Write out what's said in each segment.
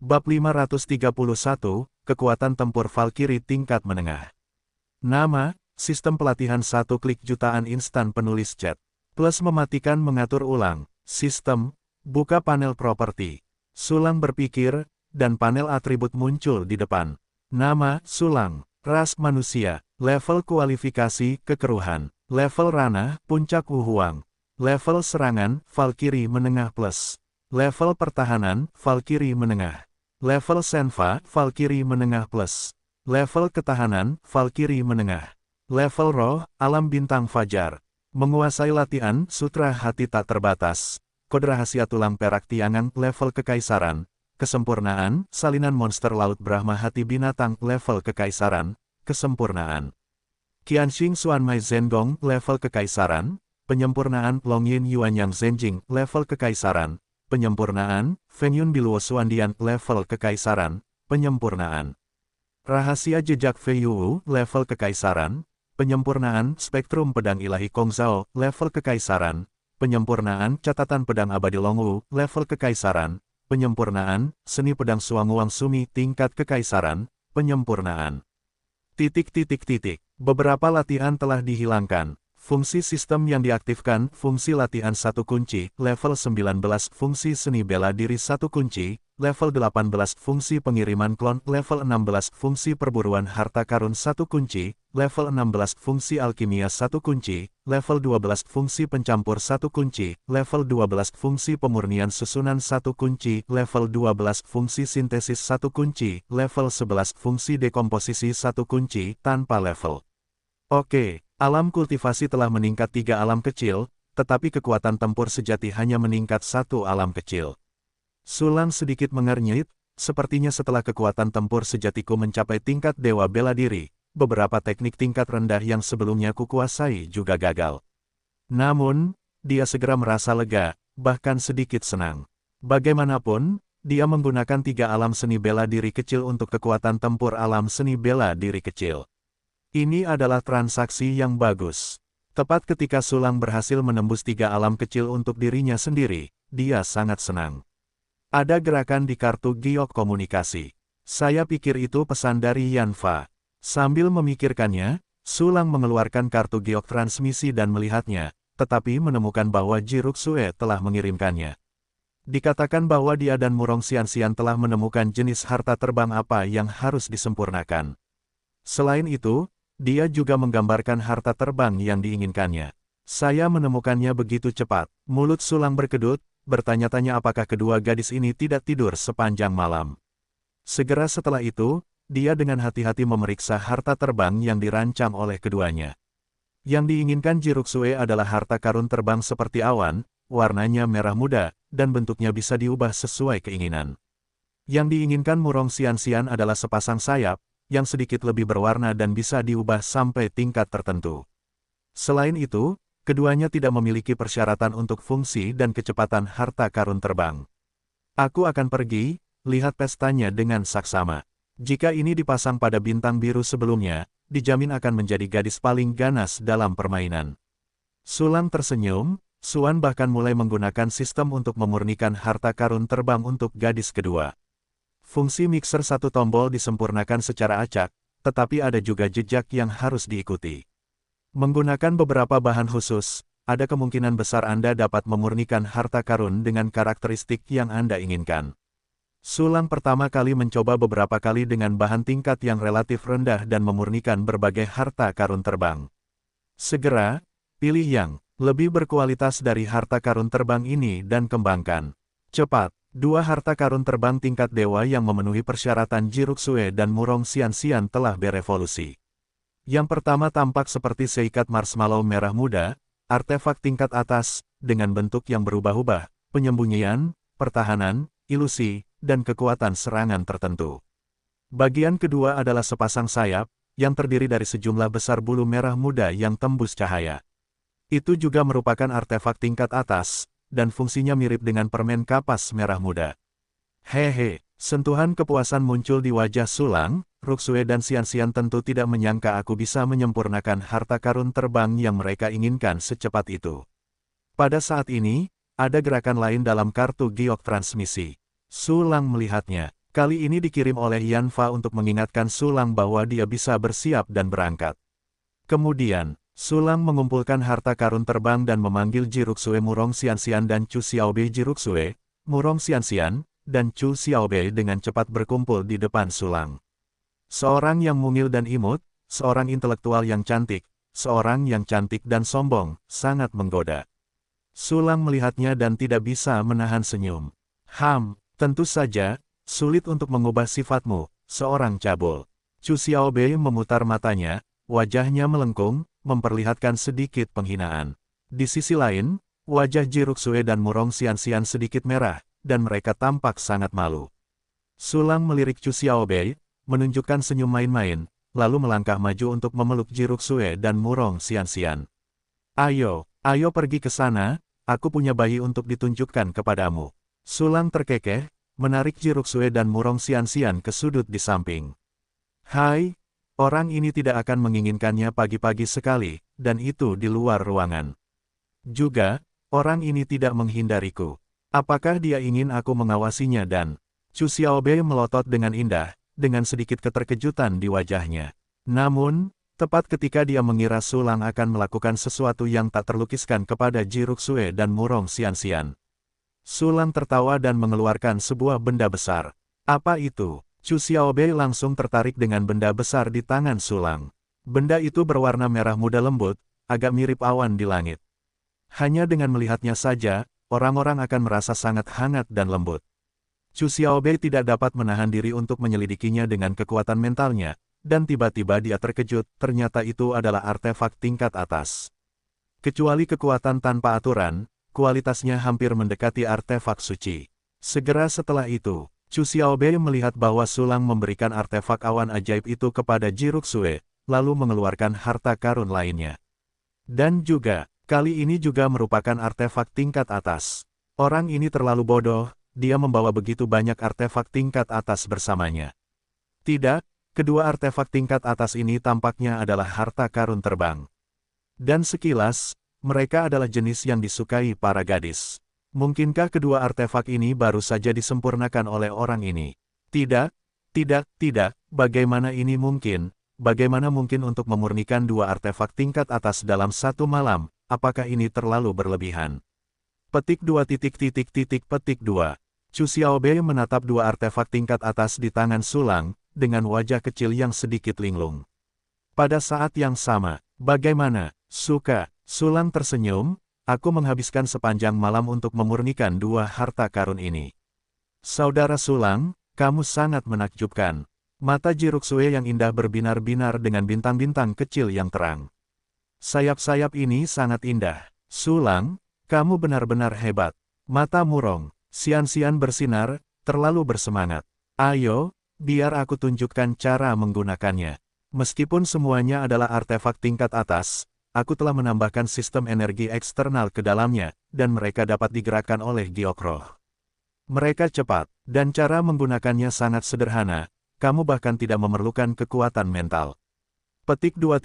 Bab 531, Kekuatan Tempur Valkyrie Tingkat Menengah. Nama, Sistem Pelatihan 1 Klik Jutaan Instan Penulis Chat. Plus mematikan mengatur ulang. Sistem, buka panel properti. Sulang berpikir, dan panel atribut muncul di depan. Nama, Sulang. Ras manusia. Level kualifikasi, kekeruhan. Level ranah, puncak wuhuang. Level serangan, Valkyrie menengah plus. Level pertahanan, Valkyrie menengah. Level senva, Valkyrie menengah plus. Level ketahanan, Valkyrie menengah. Level roh, alam bintang fajar. Menguasai latihan, sutra hati tak terbatas. Kode rahasia tulang perak tiangan, level kekaisaran. Kesempurnaan, salinan monster laut Brahma hati binatang, level kekaisaran. Kesempurnaan. Qianxing Xuanmai Zengong, level kekaisaran. Penyempurnaan, Longyin Yuanyang Zhenjing, level kekaisaran. Penyempurnaan, Fengyun Biluo Suandian, level kekaisaran. Penyempurnaan. Rahasia jejak Fei Yu, level kekaisaran. Penyempurnaan, Spektrum Pedang Ilahi Kongzhao, level kekaisaran. Penyempurnaan, Catatan Pedang Abadi Longwu, level kekaisaran. Penyempurnaan, Seni Pedang Suanguang Sumi, tingkat kekaisaran. Penyempurnaan. Beberapa latihan telah dihilangkan. Fungsi sistem yang diaktifkan, fungsi latihan 1 kunci, level 19, fungsi seni bela diri 1 kunci, level 18, fungsi pengiriman klon, level 16, fungsi perburuan harta karun 1 kunci, level 16, fungsi alkimia 1 kunci, level 12, fungsi pencampur 1 kunci, level 12, fungsi pemurnian susunan 1 kunci, level 12, fungsi sintesis 1 kunci, level 11, fungsi dekomposisi 1 kunci, tanpa level. Oke. Alam kultivasi telah meningkat 3 alam kecil, tetapi kekuatan tempur sejati hanya meningkat 1 alam kecil. Sulang sedikit mengernyit, sepertinya setelah kekuatan tempur sejatiku mencapai tingkat dewa bela diri, beberapa teknik tingkat rendah yang sebelumnya kukuasai juga gagal. Namun, dia segera merasa lega, bahkan sedikit senang. Bagaimanapun, dia menggunakan 3 alam seni bela diri kecil untuk kekuatan tempur alam seni bela diri kecil. Ini adalah transaksi yang bagus. Tepat ketika Sulang berhasil menembus 3 alam kecil untuk dirinya sendiri, dia sangat senang. Ada gerakan di kartu giok komunikasi. Saya pikir itu pesan dari Yanfa. Sambil memikirkannya, Sulang mengeluarkan kartu giok transmisi dan melihatnya, tetapi menemukan bahwa Jiruksue telah mengirimkannya. Dikatakan bahwa dia dan Murong Xianxian telah menemukan jenis harta terbang apa yang harus disempurnakan. Selain itu, dia juga menggambarkan harta terbang yang diinginkannya. Saya menemukannya begitu cepat. Mulut Sulang berkedut, bertanya-tanya apakah kedua gadis ini tidak tidur sepanjang malam. Segera setelah itu, dia dengan hati-hati memeriksa harta terbang yang dirancang oleh keduanya. Yang diinginkan Jiruksue adalah harta karun terbang seperti awan, warnanya merah muda, dan bentuknya bisa diubah sesuai keinginan. Yang diinginkan Murong Xianxian adalah sepasang sayap, yang sedikit lebih berwarna dan bisa diubah sampai tingkat tertentu. Selain itu, keduanya tidak memiliki persyaratan untuk fungsi dan kecepatan harta karun terbang. Aku akan pergi, lihat pestanya dengan saksama. Jika ini dipasang pada bintang biru sebelumnya, dijamin akan menjadi gadis paling ganas dalam permainan. Sulang tersenyum, Suan bahkan mulai menggunakan sistem untuk memurnikan harta karun terbang untuk gadis kedua. Fungsi mixer 1 tombol disempurnakan secara acak, tetapi ada juga jejak yang harus diikuti. Menggunakan beberapa bahan khusus, ada kemungkinan besar Anda dapat memurnikan harta karun dengan karakteristik yang Anda inginkan. Sulang pertama kali mencoba beberapa kali dengan bahan tingkat yang relatif rendah dan memurnikan berbagai harta karun terbang. Segera, pilih yang lebih berkualitas dari harta karun terbang ini dan kembangkan. Cepat. 2 harta karun terbang tingkat dewa yang memenuhi persyaratan Jiruksue dan Murong Xianxian telah berevolusi. Yang pertama tampak seperti seikat marshmallow merah muda, artefak tingkat atas, dengan bentuk yang berubah-ubah, penyembunyian, pertahanan, ilusi, dan kekuatan serangan tertentu. Bagian kedua adalah sepasang sayap, yang terdiri dari sejumlah besar bulu merah muda yang tembus cahaya. Itu juga merupakan artefak tingkat atas, dan fungsinya mirip dengan permen kapas merah muda. Hehe, sentuhan kepuasan muncul di wajah Sulang. Ruksue dan Xianxian tentu tidak menyangka aku bisa menyempurnakan harta karun terbang yang mereka inginkan secepat itu. Pada saat ini, ada gerakan lain dalam kartu giok transmisi. Sulang melihatnya. Kali ini dikirim oleh Yanfa untuk mengingatkan Sulang bahwa dia bisa bersiap dan berangkat. Kemudian, Sulang mengumpulkan harta karun terbang dan memanggil Jiruksue Murong Xianxian dan Chu Xiaobei. Jiruksue, Murong Xianxian, dan Chu Xiaobei dengan cepat berkumpul di depan Sulang. Seorang yang mungil dan imut, seorang intelektual yang cantik, seorang yang cantik dan sombong, sangat menggoda. Sulang melihatnya dan tidak bisa menahan senyum. Tentu saja, sulit untuk mengubah sifatmu, seorang cabul. Chu Xiaobei memutar matanya, wajahnya melengkung, memperlihatkan sedikit penghinaan. Di sisi lain, wajah Jiruksue dan Murong Xianxian sedikit merah, dan mereka tampak sangat malu. Sulang melirik Chu Xiaobei, menunjukkan senyum main-main, lalu melangkah maju untuk memeluk Jiruksue dan Murong Xianxian. Ayo pergi ke sana, aku punya bayi untuk ditunjukkan kepadamu. Sulang terkekeh, menarik Jiruksue dan Murong Xianxian ke sudut di samping. Hai, orang ini tidak akan menginginkannya pagi-pagi sekali, dan itu di luar ruangan. Juga, orang ini tidak menghindariku. Apakah dia ingin aku mengawasinya dan... Chu Xiaobei melotot dengan indah, dengan sedikit keterkejutan di wajahnya. Namun, tepat ketika dia mengira Sulang akan melakukan sesuatu yang tak terlukiskan kepada Jiruksue dan Murong Xianxian. Sulang tertawa dan mengeluarkan sebuah benda besar. Apa itu? Chu Xiaobei langsung tertarik dengan benda besar di tangan Sulang. Benda itu berwarna merah muda lembut, agak mirip awan di langit. Hanya dengan melihatnya saja, orang-orang akan merasa sangat hangat dan lembut. Chu Xiaobei tidak dapat menahan diri untuk menyelidikinya dengan kekuatan mentalnya, dan tiba-tiba dia terkejut, ternyata itu adalah artefak tingkat atas. Kecuali kekuatan tanpa aturan, kualitasnya hampir mendekati artefak suci. Segera setelah itu, Chu Xiaobei melihat bahwa Sulang memberikan artefak awan ajaib itu kepada Jiruksue, lalu mengeluarkan harta karun lainnya. Dan juga, kali ini juga merupakan artefak tingkat atas. Orang ini terlalu bodoh, dia membawa begitu banyak artefak tingkat atas bersamanya. Tidak, kedua artefak tingkat atas ini tampaknya adalah harta karun terbang. Dan sekilas, mereka adalah jenis yang disukai para gadis. Mungkinkah kedua artefak ini baru saja disempurnakan oleh orang ini? Tidak, bagaimana ini mungkin? Bagaimana mungkin untuk memurnikan dua artefak tingkat atas dalam satu malam? Apakah ini terlalu berlebihan? Petik 2. Chu Xiaobei menatap dua artefak tingkat atas di tangan Sulang, dengan wajah kecil yang sedikit linglung. Pada saat yang sama, bagaimana? Suka? Sulang tersenyum, aku menghabiskan sepanjang malam untuk memurnikan dua harta karun ini. Saudara Sulang, kamu sangat menakjubkan. Mata Jiruksue yang indah berbinar-binar dengan bintang-bintang kecil yang terang. Sayap-sayap ini sangat indah. Sulang, kamu benar-benar hebat. Mata Murong Xianxian bersinar, terlalu bersemangat. Ayo, biar aku tunjukkan cara menggunakannya. Meskipun semuanya adalah artefak tingkat atas, aku telah menambahkan sistem energi eksternal ke dalamnya, dan mereka dapat digerakkan oleh giok roh. Mereka cepat, dan cara menggunakannya sangat sederhana, kamu bahkan tidak memerlukan kekuatan mental. Petik 2.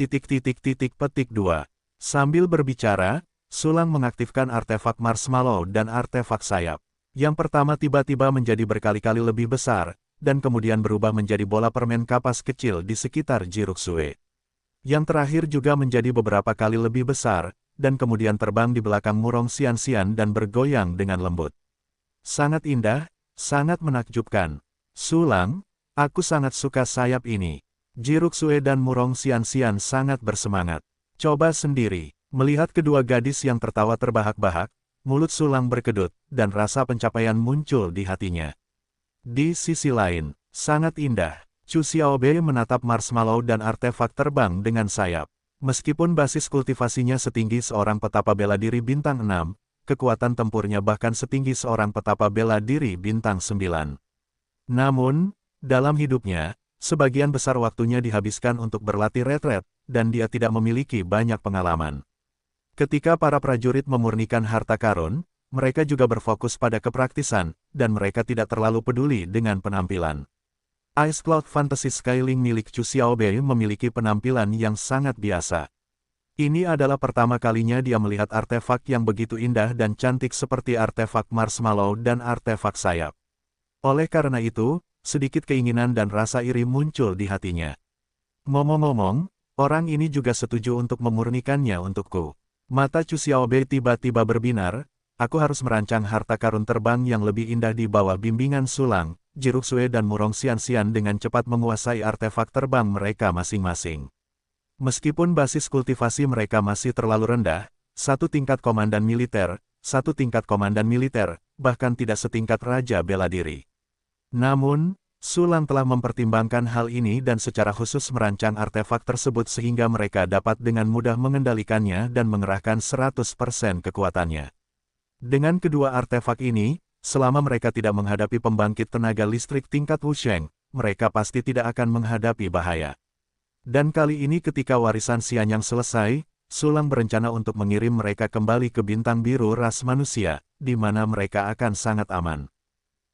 Sambil berbicara, Sulang mengaktifkan artefak marshmallow dan artefak sayap. Yang pertama tiba-tiba menjadi berkali-kali lebih besar, dan kemudian berubah menjadi bola permen kapas kecil di sekitar Jiruksue. Yang terakhir juga menjadi beberapa kali lebih besar, dan kemudian terbang di belakang Murong Xianxian dan bergoyang dengan lembut. Sangat indah, sangat menakjubkan. Sulang, aku sangat suka sayap ini. Jiruksue dan Murong Xianxian sangat bersemangat. Coba sendiri. Melihat kedua gadis yang tertawa terbahak-bahak, mulut Sulang berkedut, dan rasa pencapaian muncul di hatinya. Di sisi lain, sangat indah. Chu Xiaobei menatap marshmallow dan artefak terbang dengan sayap. Meskipun basis kultivasinya setinggi seorang petapa bela diri bintang 6, kekuatan tempurnya bahkan setinggi seorang petapa bela diri bintang 9. Namun, dalam hidupnya, sebagian besar waktunya dihabiskan untuk berlatih retret, dan dia tidak memiliki banyak pengalaman. Ketika para prajurit memurnikan harta karun, mereka juga berfokus pada kepraktisan, dan mereka tidak terlalu peduli dengan penampilan. Ice Cloud Fantasy Scaling milik Chu Xiaobei memiliki penampilan yang sangat biasa. Ini adalah pertama kalinya dia melihat artefak yang begitu indah dan cantik seperti artefak marshmallow dan artefak sayap. Oleh karena itu, sedikit keinginan dan rasa iri muncul di hatinya. Ngomong-ngomong, orang ini juga setuju untuk memurnikannya untukku. Mata Chu Xiaobei tiba-tiba berbinar, aku harus merancang harta karun terbang yang lebih indah di bawah bimbingan Sulang, Jiruksue dan Murong Xianxian dengan cepat menguasai artefak terbang mereka masing-masing. Meskipun basis kultivasi mereka masih terlalu rendah, satu tingkat komandan militer, bahkan tidak setingkat Raja Bela Diri. Namun, Sulang telah mempertimbangkan hal ini dan secara khusus merancang artefak tersebut sehingga mereka dapat dengan mudah mengendalikannya dan mengerahkan 100% kekuatannya. Dengan kedua artefak ini, selama mereka tidak menghadapi pembangkit tenaga listrik tingkat Wusheng, mereka pasti tidak akan menghadapi bahaya. Dan kali ini ketika warisan Xianyang selesai, Sulang berencana untuk mengirim mereka kembali ke bintang biru ras manusia, di mana mereka akan sangat aman.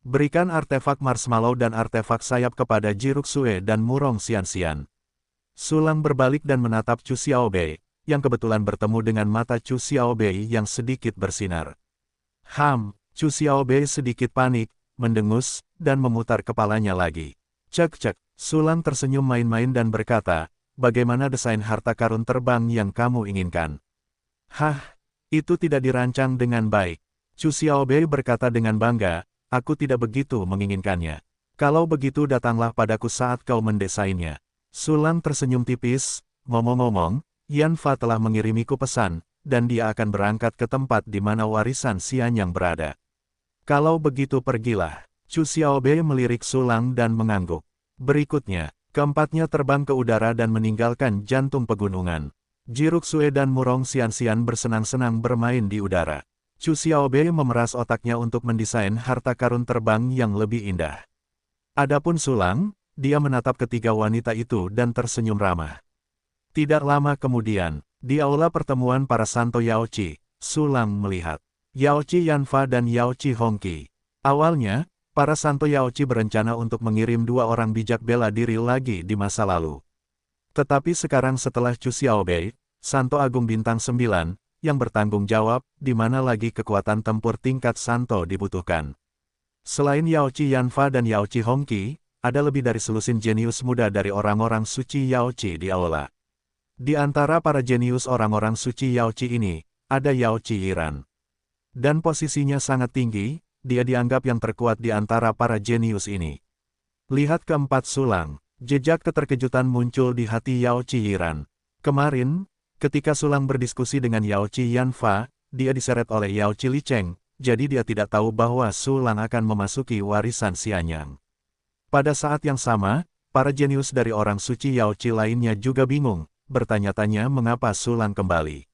Berikan artefak marshmallow dan artefak sayap kepada Jiruksue dan Murong Xianxian. Sulang berbalik dan menatap Chu Xiaobei, yang kebetulan bertemu dengan mata Chu Xiaobei yang sedikit bersinar. Chu Xiaobei sedikit panik, mendengus, dan memutar kepalanya lagi. Cek, Sulang tersenyum main-main dan berkata, bagaimana desain harta karun terbang yang kamu inginkan? Itu tidak dirancang dengan baik. Chu Xiaobei berkata dengan bangga, aku tidak begitu menginginkannya. Kalau begitu datanglah padaku saat kau mendesainnya. Sulang tersenyum tipis, ngomong-ngomong, Yan Fa telah mengirimiku pesan, dan dia akan berangkat ke tempat di mana warisan Xianyang berada. Kalau begitu pergilah. Chu Xiaobei melirik Sulang dan mengangguk. Berikutnya, keempatnya terbang ke udara dan meninggalkan jantung pegunungan. Jiruksue dan Murong Xianxian bersenang-senang bermain di udara. Chu Xiaobei memeras otaknya untuk mendesain harta karun terbang yang lebih indah. Adapun Sulang, dia menatap ketiga wanita itu dan tersenyum ramah. Tidak lama kemudian, di aula pertemuan para santo Yaoqi, Sulang melihat Yaoqi Yanfa dan Yaoqi Hongqi. Awalnya, para santo Yaoqi berencana untuk mengirim dua orang bijak bela diri lagi di masa lalu. Tetapi sekarang setelah Chu Xiaobei, Santo Agung Bintang 9, yang bertanggung jawab, di mana lagi kekuatan tempur tingkat Santo dibutuhkan. Selain Yaoqi Yanfa dan Yaoqi Hongqi, ada lebih dari selusin jenius muda dari orang-orang suci Yaoqi di aula. Di antara para jenius orang-orang suci Yaoqi ini, ada Yaoqi Yiran. Dan posisinya sangat tinggi, dia dianggap yang terkuat di antara para jenius ini. Lihat keempat Sulang, jejak keterkejutan muncul di hati Yaoqi Yiran. Kemarin, ketika Sulang berdiskusi dengan Yaoqi Yanfa, dia diseret oleh Yaoqi Li Cheng, jadi dia tidak tahu bahwa Sulang akan memasuki warisan Xianyang. Pada saat yang sama, para jenius dari orang suci Yaoqi lainnya juga bingung, bertanya-tanya mengapa Sulang kembali.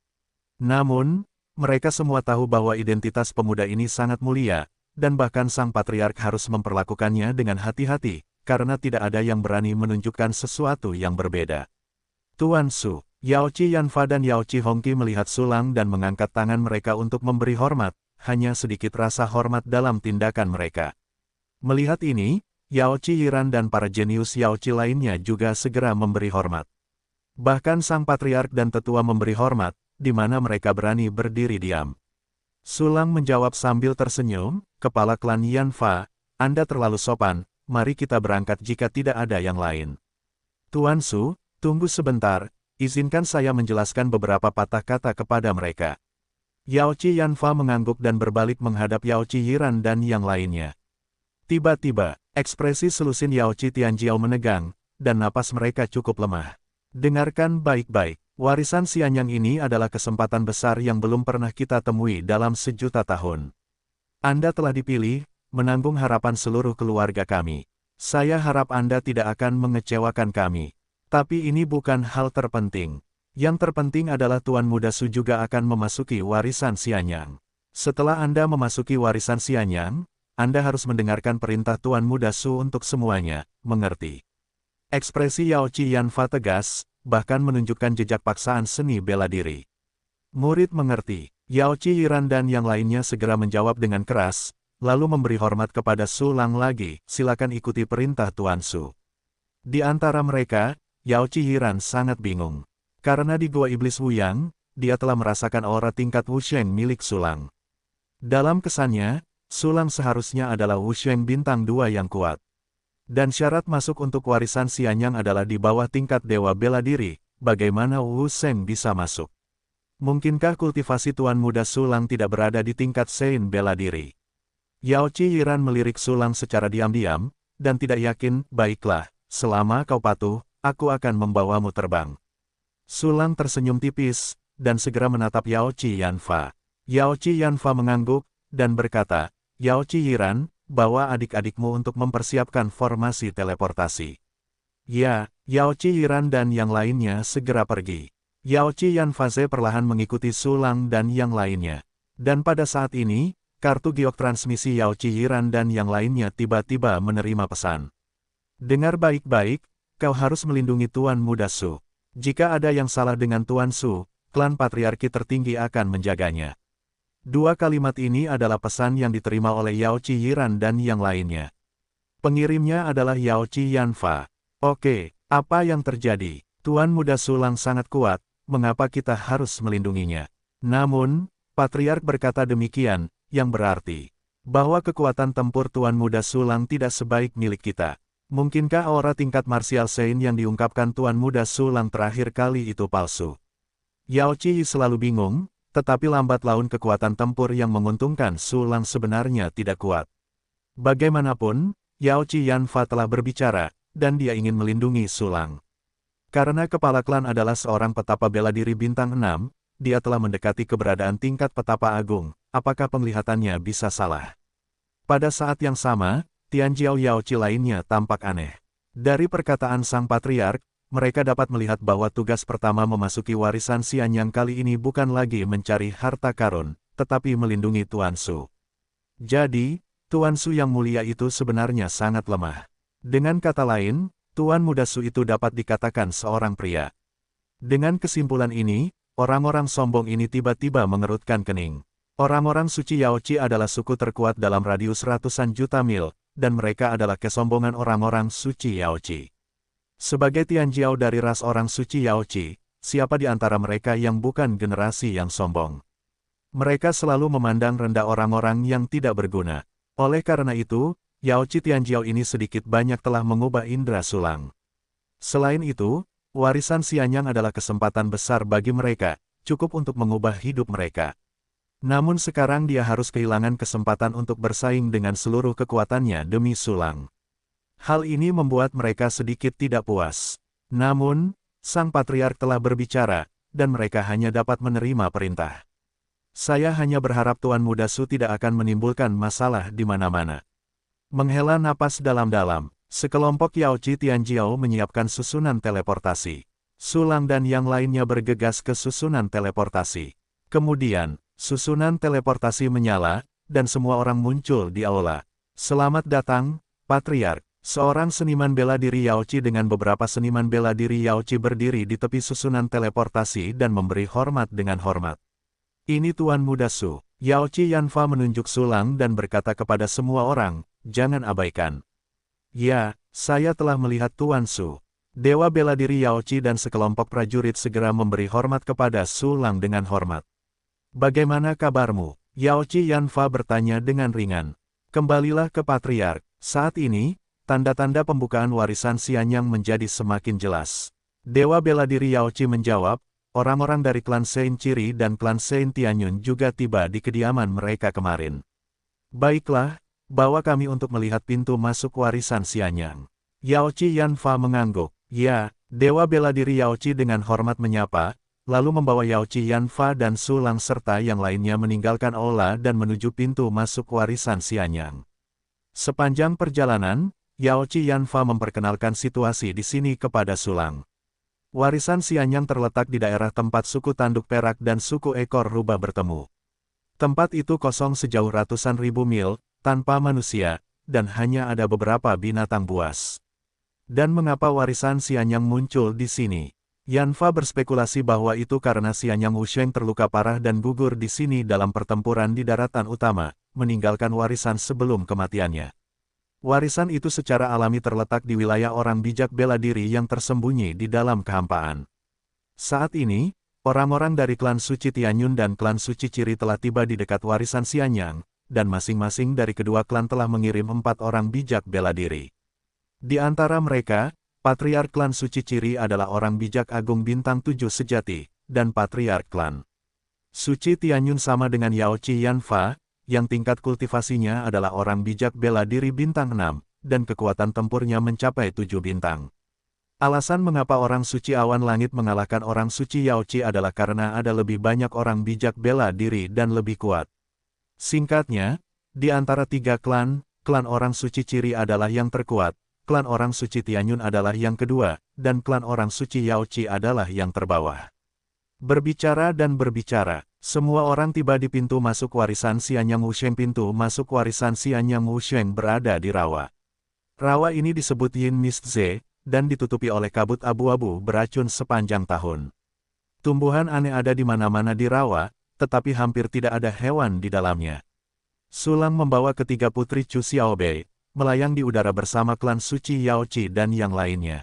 Namun, mereka semua tahu bahwa identitas pemuda ini sangat mulia, dan bahkan sang patriark harus memperlakukannya dengan hati-hati, karena tidak ada yang berani menunjukkan sesuatu yang berbeda. Tuan Su, Yaoqi Yanfa dan Yaoqi Hongqi melihat Sulang dan mengangkat tangan mereka untuk memberi hormat, hanya sedikit rasa hormat dalam tindakan mereka. Melihat ini, Yaoqi Yiran dan para jenius Yaoqi lainnya juga segera memberi hormat. Bahkan sang patriark dan tetua memberi hormat, di mana mereka berani berdiri diam. Sulang menjawab sambil tersenyum, kepala klan Yanfa, Anda terlalu sopan, mari kita berangkat jika tidak ada yang lain. Tuan Su, tunggu sebentar, izinkan saya menjelaskan beberapa patah kata kepada mereka. Yaoqi Yanfa mengangguk dan berbalik menghadap Yaoqi Yiran dan yang lainnya. Tiba-tiba, ekspresi selusin Yaoqi Tianjiao menegang, dan napas mereka cukup lemah. Dengarkan baik-baik. Warisan Xianyang ini adalah kesempatan besar yang belum pernah kita temui dalam sejuta tahun. Anda telah dipilih, menanggung harapan seluruh keluarga kami. Saya harap Anda tidak akan mengecewakan kami. Tapi ini bukan hal terpenting. Yang terpenting adalah Tuan Muda Su juga akan memasuki warisan Xianyang. Setelah Anda memasuki warisan Xianyang, Anda harus mendengarkan perintah Tuan Muda Su untuk semuanya, mengerti? Ekspresi Yaoqi Yanfa tegas, bahkan menunjukkan jejak paksaan seni bela diri. Murid mengerti. Yaoqi Yiran dan yang lainnya segera menjawab dengan keras, lalu memberi hormat kepada Sulang lagi, silakan ikuti perintah Tuan Su. Di antara mereka, Yaoqi Yiran sangat bingung. Karena di Gua Iblis Wuyang, dia telah merasakan aura tingkat Wusheng milik Sulang. Dalam kesannya, Sulang seharusnya adalah Wusheng bintang 2 yang kuat. Dan syarat masuk untuk warisan Xianyang adalah di bawah tingkat Dewa Bela Diri. Bagaimana Wu Sheng bisa masuk? Mungkinkah kultivasi Tuan Muda Sulang tidak berada di tingkat Sein Bela Diri? Yao Qi Yiran melirik Sulang secara diam-diam, dan tidak yakin. Baiklah, selama kau patuh, aku akan membawamu terbang. Sulang tersenyum tipis, dan segera menatap Yao Qi Yanfa. Yao Qi Yanfa mengangguk, dan berkata, Yao Qi Yiran, bawa adik-adikmu untuk mempersiapkan formasi teleportasi. Ya, Yao Qi Yiran dan yang lainnya segera pergi. Yao Qi Yanfaze perlahan mengikuti Sulang dan yang lainnya. Dan pada saat ini, kartu giok transmisi Yao Qi Yiran dan yang lainnya tiba-tiba menerima pesan. Dengar baik-baik, kau harus melindungi Tuan Muda Su. Jika ada yang salah dengan Tuan Su, klan patriarki tertinggi akan menjaganya. Dua kalimat ini adalah pesan yang diterima oleh Yao Qi Yiran dan yang lainnya. Pengirimnya adalah Yao Qi Yanfa. Oke, apa yang terjadi? Tuan Muda Sulang sangat kuat, mengapa kita harus melindunginya? Namun, Patriark berkata demikian, yang berarti bahwa kekuatan tempur Tuan Muda Sulang tidak sebaik milik kita. Mungkinkah aura tingkat martial Sein yang diungkapkan Tuan Muda Sulang terakhir kali itu palsu? Yao Qi selalu bingung, tetapi lambat laun kekuatan tempur yang menguntungkan Sulang sebenarnya tidak kuat. Bagaimanapun, Yao Qi Yanfa telah berbicara, dan dia ingin melindungi Sulang. Karena kepala klan adalah seorang petapa bela diri bintang 6, dia telah mendekati keberadaan tingkat petapa agung. Apakah penglihatannya bisa salah? Pada saat yang sama, Tianjiao Yao Qi lainnya tampak aneh. Dari perkataan sang patriark, mereka dapat melihat bahwa tugas pertama memasuki warisan Xianyang kali ini bukan lagi mencari harta karun, tetapi melindungi Tuan Su. Jadi, Tuan Su yang mulia itu sebenarnya sangat lemah. Dengan kata lain, Tuan Muda Su itu dapat dikatakan seorang pria. Dengan kesimpulan ini, orang-orang sombong ini tiba-tiba mengerutkan kening. Orang-orang suci Yao Qi adalah suku terkuat dalam radius ratusan juta mil, dan mereka adalah kesombongan orang-orang suci Yao Qi. Sebagai Tianjiao dari ras orang suci Yao Qi, siapa di antara mereka yang bukan generasi yang sombong? Mereka selalu memandang rendah orang-orang yang tidak berguna. Oleh karena itu, Yao Qi Tianjiao ini sedikit banyak telah mengubah indera Sulang. Selain itu, warisan Xianyang adalah kesempatan besar bagi mereka, cukup untuk mengubah hidup mereka. Namun sekarang dia harus kehilangan kesempatan untuk bersaing dengan seluruh kekuatannya demi Sulang. Hal ini membuat mereka sedikit tidak puas. Namun, sang patriark telah berbicara, dan mereka hanya dapat menerima perintah. Saya hanya berharap Tuan Muda Su tidak akan menimbulkan masalah di mana-mana. Menghela napas dalam-dalam, sekelompok Yao Qi Tianjiao menyiapkan susunan teleportasi. Sulang dan yang lainnya bergegas ke susunan teleportasi. Kemudian, susunan teleportasi menyala, dan semua orang muncul di aula. Selamat datang, Patriark. Seorang seniman bela diri Yao Qi dengan beberapa seniman bela diri Yao Qi berdiri di tepi susunan teleportasi dan memberi hormat dengan hormat. Ini Tuan Muda Su. Yao Qi Yanfa menunjuk Sulang dan berkata kepada semua orang, jangan abaikan. Ya, saya telah melihat Tuan Su. Dewa bela diri Yao Qi dan sekelompok prajurit segera memberi hormat kepada Sulang dengan hormat. Bagaimana kabarmu? Yao Qi Yanfa bertanya dengan ringan. Kembalilah ke Patriark. Saat ini, tanda-tanda pembukaan warisan Xianyang menjadi semakin jelas. Dewa bela diri Yao Qi menjawab, orang-orang dari klan Sein Ciri dan klan Sein Tianyun juga tiba di kediaman mereka kemarin. Baiklah, bawa kami untuk melihat pintu masuk warisan Xianyang. Yao Qi Yanfa mengangguk. Ya, Dewa bela diri Yao Qi dengan hormat menyapa, lalu membawa Yao Qi Yanfa dan Sulang serta yang lainnya meninggalkan aula dan menuju pintu masuk warisan Xianyang. Sepanjang perjalanan, Yao Qi Yanfa memperkenalkan situasi di sini kepada Sulang. Warisan Xianyang terletak di daerah tempat suku tanduk perak dan suku ekor rubah bertemu. Tempat itu kosong sejauh ratusan ribu mil, tanpa manusia, dan hanya ada beberapa binatang buas. Dan mengapa warisan Xianyang muncul di sini? Yanfa berspekulasi bahwa itu karena Xianyang Wusheng terluka parah dan gugur di sini dalam pertempuran di daratan utama, meninggalkan warisan sebelum kematiannya. Warisan itu secara alami terletak di wilayah orang bijak bela diri yang tersembunyi di dalam kehampaan. Saat ini, orang-orang dari klan Suci Tianyun dan klan Suci Ciri telah tiba di dekat warisan Xianyang, dan masing-masing dari kedua klan telah mengirim 4 orang bijak bela diri. Di antara mereka, Patriark klan Suci Ciri adalah orang bijak agung bintang 7 sejati, dan Patriark klan Suci Tianyun sama dengan Yao Qi Yanfa, yang tingkat kultivasinya adalah orang bijak bela diri bintang 6, dan kekuatan tempurnya mencapai 7 bintang. Alasan mengapa orang suci awan langit mengalahkan orang suci Yao Qi adalah karena ada lebih banyak orang bijak bela diri dan lebih kuat. Singkatnya, di antara 3 klan, klan orang suci Ciri adalah yang terkuat, klan orang suci Tianyun adalah yang kedua, dan klan orang suci Yao Qi adalah yang terbawah. Berbicara dan berbicara, semua orang tiba di pintu masuk warisan Xianyang Wusheng. Pintu masuk warisan Xianyang Wusheng berada di rawa. Rawa ini disebut Yin Mist Ze, dan ditutupi oleh kabut abu-abu beracun sepanjang tahun. Tumbuhan aneh ada di mana-mana di rawa, tetapi hampir tidak ada hewan di dalamnya. Sulang membawa ketiga putri Chu Xiaobei, melayang di udara bersama klan suci Yao Qi dan yang lainnya.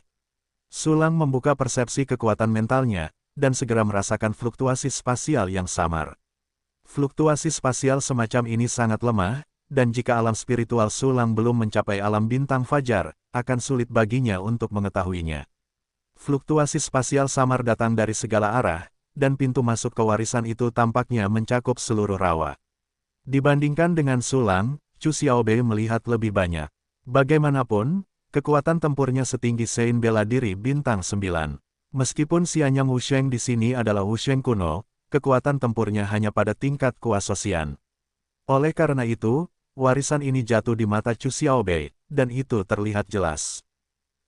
Sulang membuka persepsi kekuatan mentalnya, dan segera merasakan fluktuasi spasial yang samar. Fluktuasi spasial semacam ini sangat lemah, dan jika alam spiritual Sulang belum mencapai alam bintang fajar, akan sulit baginya untuk mengetahuinya. Fluktuasi spasial samar datang dari segala arah, dan pintu masuk ke warisan itu tampaknya mencakup seluruh rawa. Dibandingkan dengan Sulang, Chu Xiaobei melihat lebih banyak. Bagaimanapun, kekuatan tempurnya setinggi Sein bela diri bintang 9. Meskipun Xianyang Wusheng di sini adalah Wusheng kuno, kekuatan tempurnya hanya pada tingkat kuasosian. Oleh karena itu, warisan ini jatuh di mata Chu Xiaobei, dan itu terlihat jelas.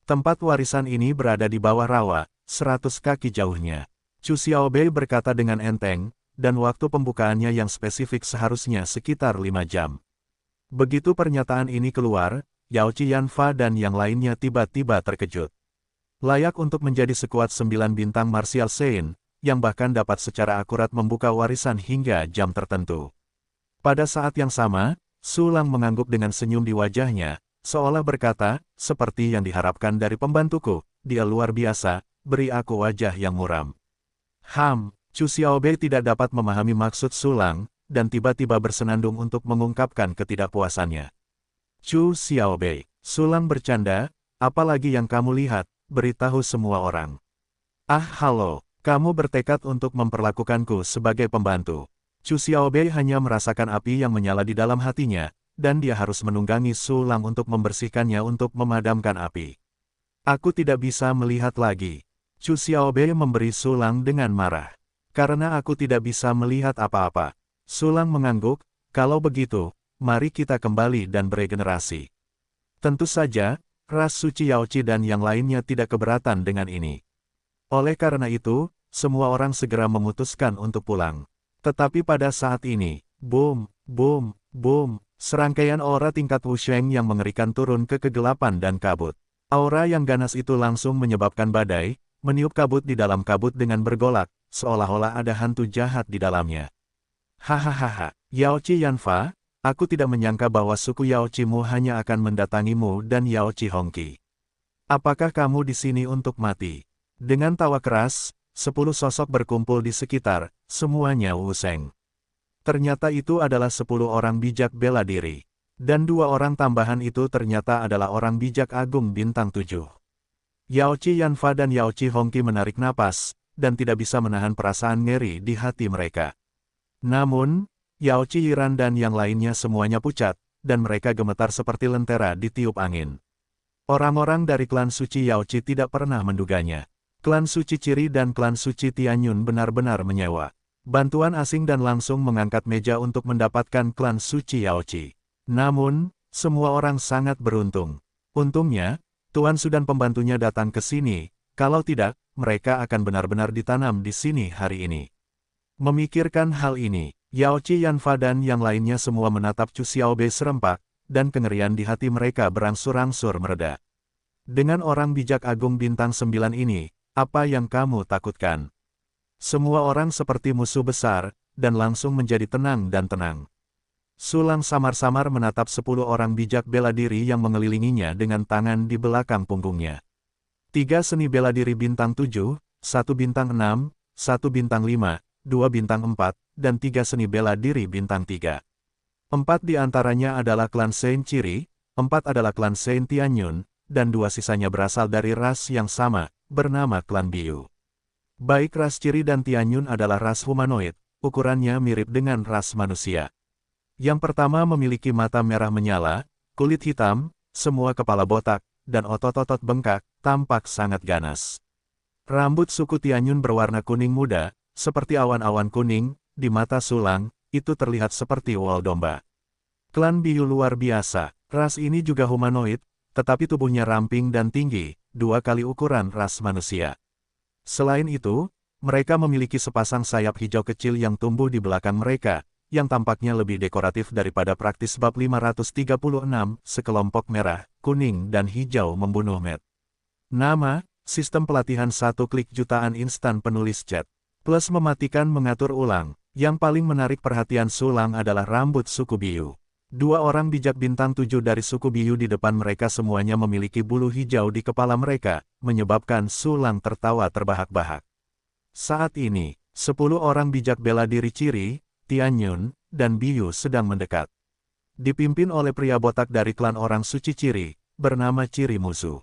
Tempat warisan ini berada di bawah rawa, 100 kaki jauhnya. Chu Xiaobei berkata dengan enteng, dan waktu pembukaannya yang spesifik seharusnya sekitar 5 jam. Begitu pernyataan ini keluar, Yao Qi Yanfa dan yang lainnya tiba-tiba terkejut. Layak untuk menjadi sekuat 9 bintang Martial Saint, yang bahkan dapat secara akurat membuka warisan hingga jam tertentu. Pada saat yang sama, Sulang mengangguk dengan senyum di wajahnya, seolah berkata, seperti yang diharapkan dari pembantuku, dia luar biasa, beri aku wajah yang muram. Chu Xiaobei tidak dapat memahami maksud Sulang, dan tiba-tiba bersenandung untuk mengungkapkan ketidakpuasannya. Chu Xiaobei, Sulang bercanda, apalagi yang kamu lihat, beritahu semua orang. Halo, kamu bertekad untuk memperlakukanku sebagai pembantu. Chu Xiaobei hanya merasakan api yang menyala di dalam hatinya, dan dia harus menunggangi Sulang untuk membersihkannya untuk memadamkan api. Aku tidak bisa melihat lagi. Chu Xiaobei memberi Sulang dengan marah. Karena aku tidak bisa melihat apa-apa. Sulang mengangguk, kalau begitu, mari kita kembali dan beregenerasi. Tentu saja, ras suci Yao Qi dan yang lainnya tidak keberatan dengan ini. Oleh karena itu, semua orang segera memutuskan untuk pulang. Tetapi pada saat ini, boom, boom, boom, serangkaian aura tingkat Wusheng yang mengerikan turun ke kegelapan dan kabut. Aura yang ganas itu langsung menyebabkan badai, meniup kabut di dalam kabut dengan bergolak, seolah-olah ada hantu jahat di dalamnya. Hahaha, Yao Qi Yanfa, aku tidak menyangka bahwa suku Yao Qi-mu hanya akan mendatangimu dan Yao Qi Hongqi. Apakah kamu di sini untuk mati? Dengan tawa keras, 10 sosok berkumpul di sekitar, semuanya Wusheng. Ternyata itu adalah 10 orang bijak bela diri. Dan 2 orang tambahan itu ternyata adalah orang bijak agung bintang 7. Yao Qi Yanfa dan Yao Qi Hongqi menarik napas, dan tidak bisa menahan perasaan ngeri di hati mereka. Namun, Yao Qi Yiran dan yang lainnya semuanya pucat, dan mereka gemetar seperti lentera ditiup angin. Orang-orang dari klan suci Yao Qi tidak pernah menduganya. Klan suci Ciri dan klan suci Tianyun benar-benar menyewa bantuan asing dan langsung mengangkat meja untuk mendapatkan klan suci Yao Qi. Namun, semua orang sangat beruntung. Untungnya, Tuan Su dan pembantunya datang ke sini, kalau tidak, mereka akan benar-benar ditanam di sini hari ini. Memikirkan hal ini, Yao Qi Yanfa dan yang lainnya semua menatap Chu Xiaobei serempak, dan kengerian di hati mereka berangsur-angsur mereda. Dengan orang bijak agung bintang 9 ini, apa yang kamu takutkan? Semua orang seperti musuh besar, dan langsung menjadi tenang dan tenang. Sulang samar-samar menatap 10 orang bijak bela diri yang mengelilinginya dengan tangan di belakang punggungnya. 3 seni bela diri bintang 7, 1 bintang 6, 1 bintang 5, 2 bintang 4, dan 3 seni bela diri bintang 3. 4 di antaranya adalah klan Saint Ciri, 4 adalah klan Saint Tianyun, dan 2 sisanya berasal dari ras yang sama, bernama klan Biyu. Baik ras Ciri dan Tianyun adalah ras humanoid, ukurannya mirip dengan ras manusia. Yang pertama memiliki mata merah menyala, kulit hitam, semua kepala botak, dan otot-otot bengkak, tampak sangat ganas. Rambut suku Tianyun berwarna kuning muda, seperti awan-awan kuning, di mata Sulang, itu terlihat seperti wol domba. Klan Biyu luar biasa, ras ini juga humanoid, tetapi tubuhnya ramping dan tinggi, 2 kali ukuran ras manusia. Selain itu, mereka memiliki sepasang sayap hijau kecil yang tumbuh di belakang mereka, yang tampaknya lebih dekoratif daripada praktis bab 536, sekelompok merah, kuning dan hijau membunuh Matt. Nama, sistem pelatihan 1 klik jutaan instan penulis chat. Plus mematikan mengatur ulang, yang paling menarik perhatian Sulang adalah rambut suku Biyu. 2 orang bijak bintang 7 dari suku Biyu di depan mereka semuanya memiliki bulu hijau di kepala mereka, menyebabkan Sulang tertawa terbahak-bahak. Saat ini, 10 orang bijak bela diri Ciri, Tianyun, dan Biyu sedang mendekat. Dipimpin oleh pria botak dari klan orang suci Ciri, bernama Ciri Musu.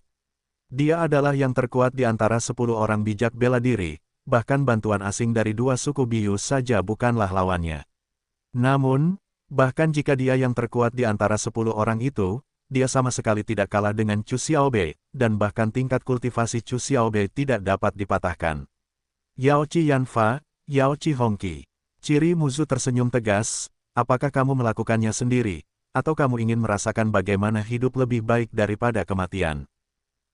Dia adalah yang terkuat di antara 10 orang bijak bela diri, bahkan bantuan asing dari 2 suku Biyu saja bukanlah lawannya. Namun, bahkan jika dia yang terkuat di antara 10 orang itu, dia sama sekali tidak kalah dengan Chu Xiaobei, dan bahkan tingkat kultivasi Chu Xiaobei tidak dapat dipatahkan. Yao Qi Yanfa, Yao Qi Hongqi. Ciri Muzu tersenyum tegas, apakah kamu melakukannya sendiri, atau kamu ingin merasakan bagaimana hidup lebih baik daripada kematian?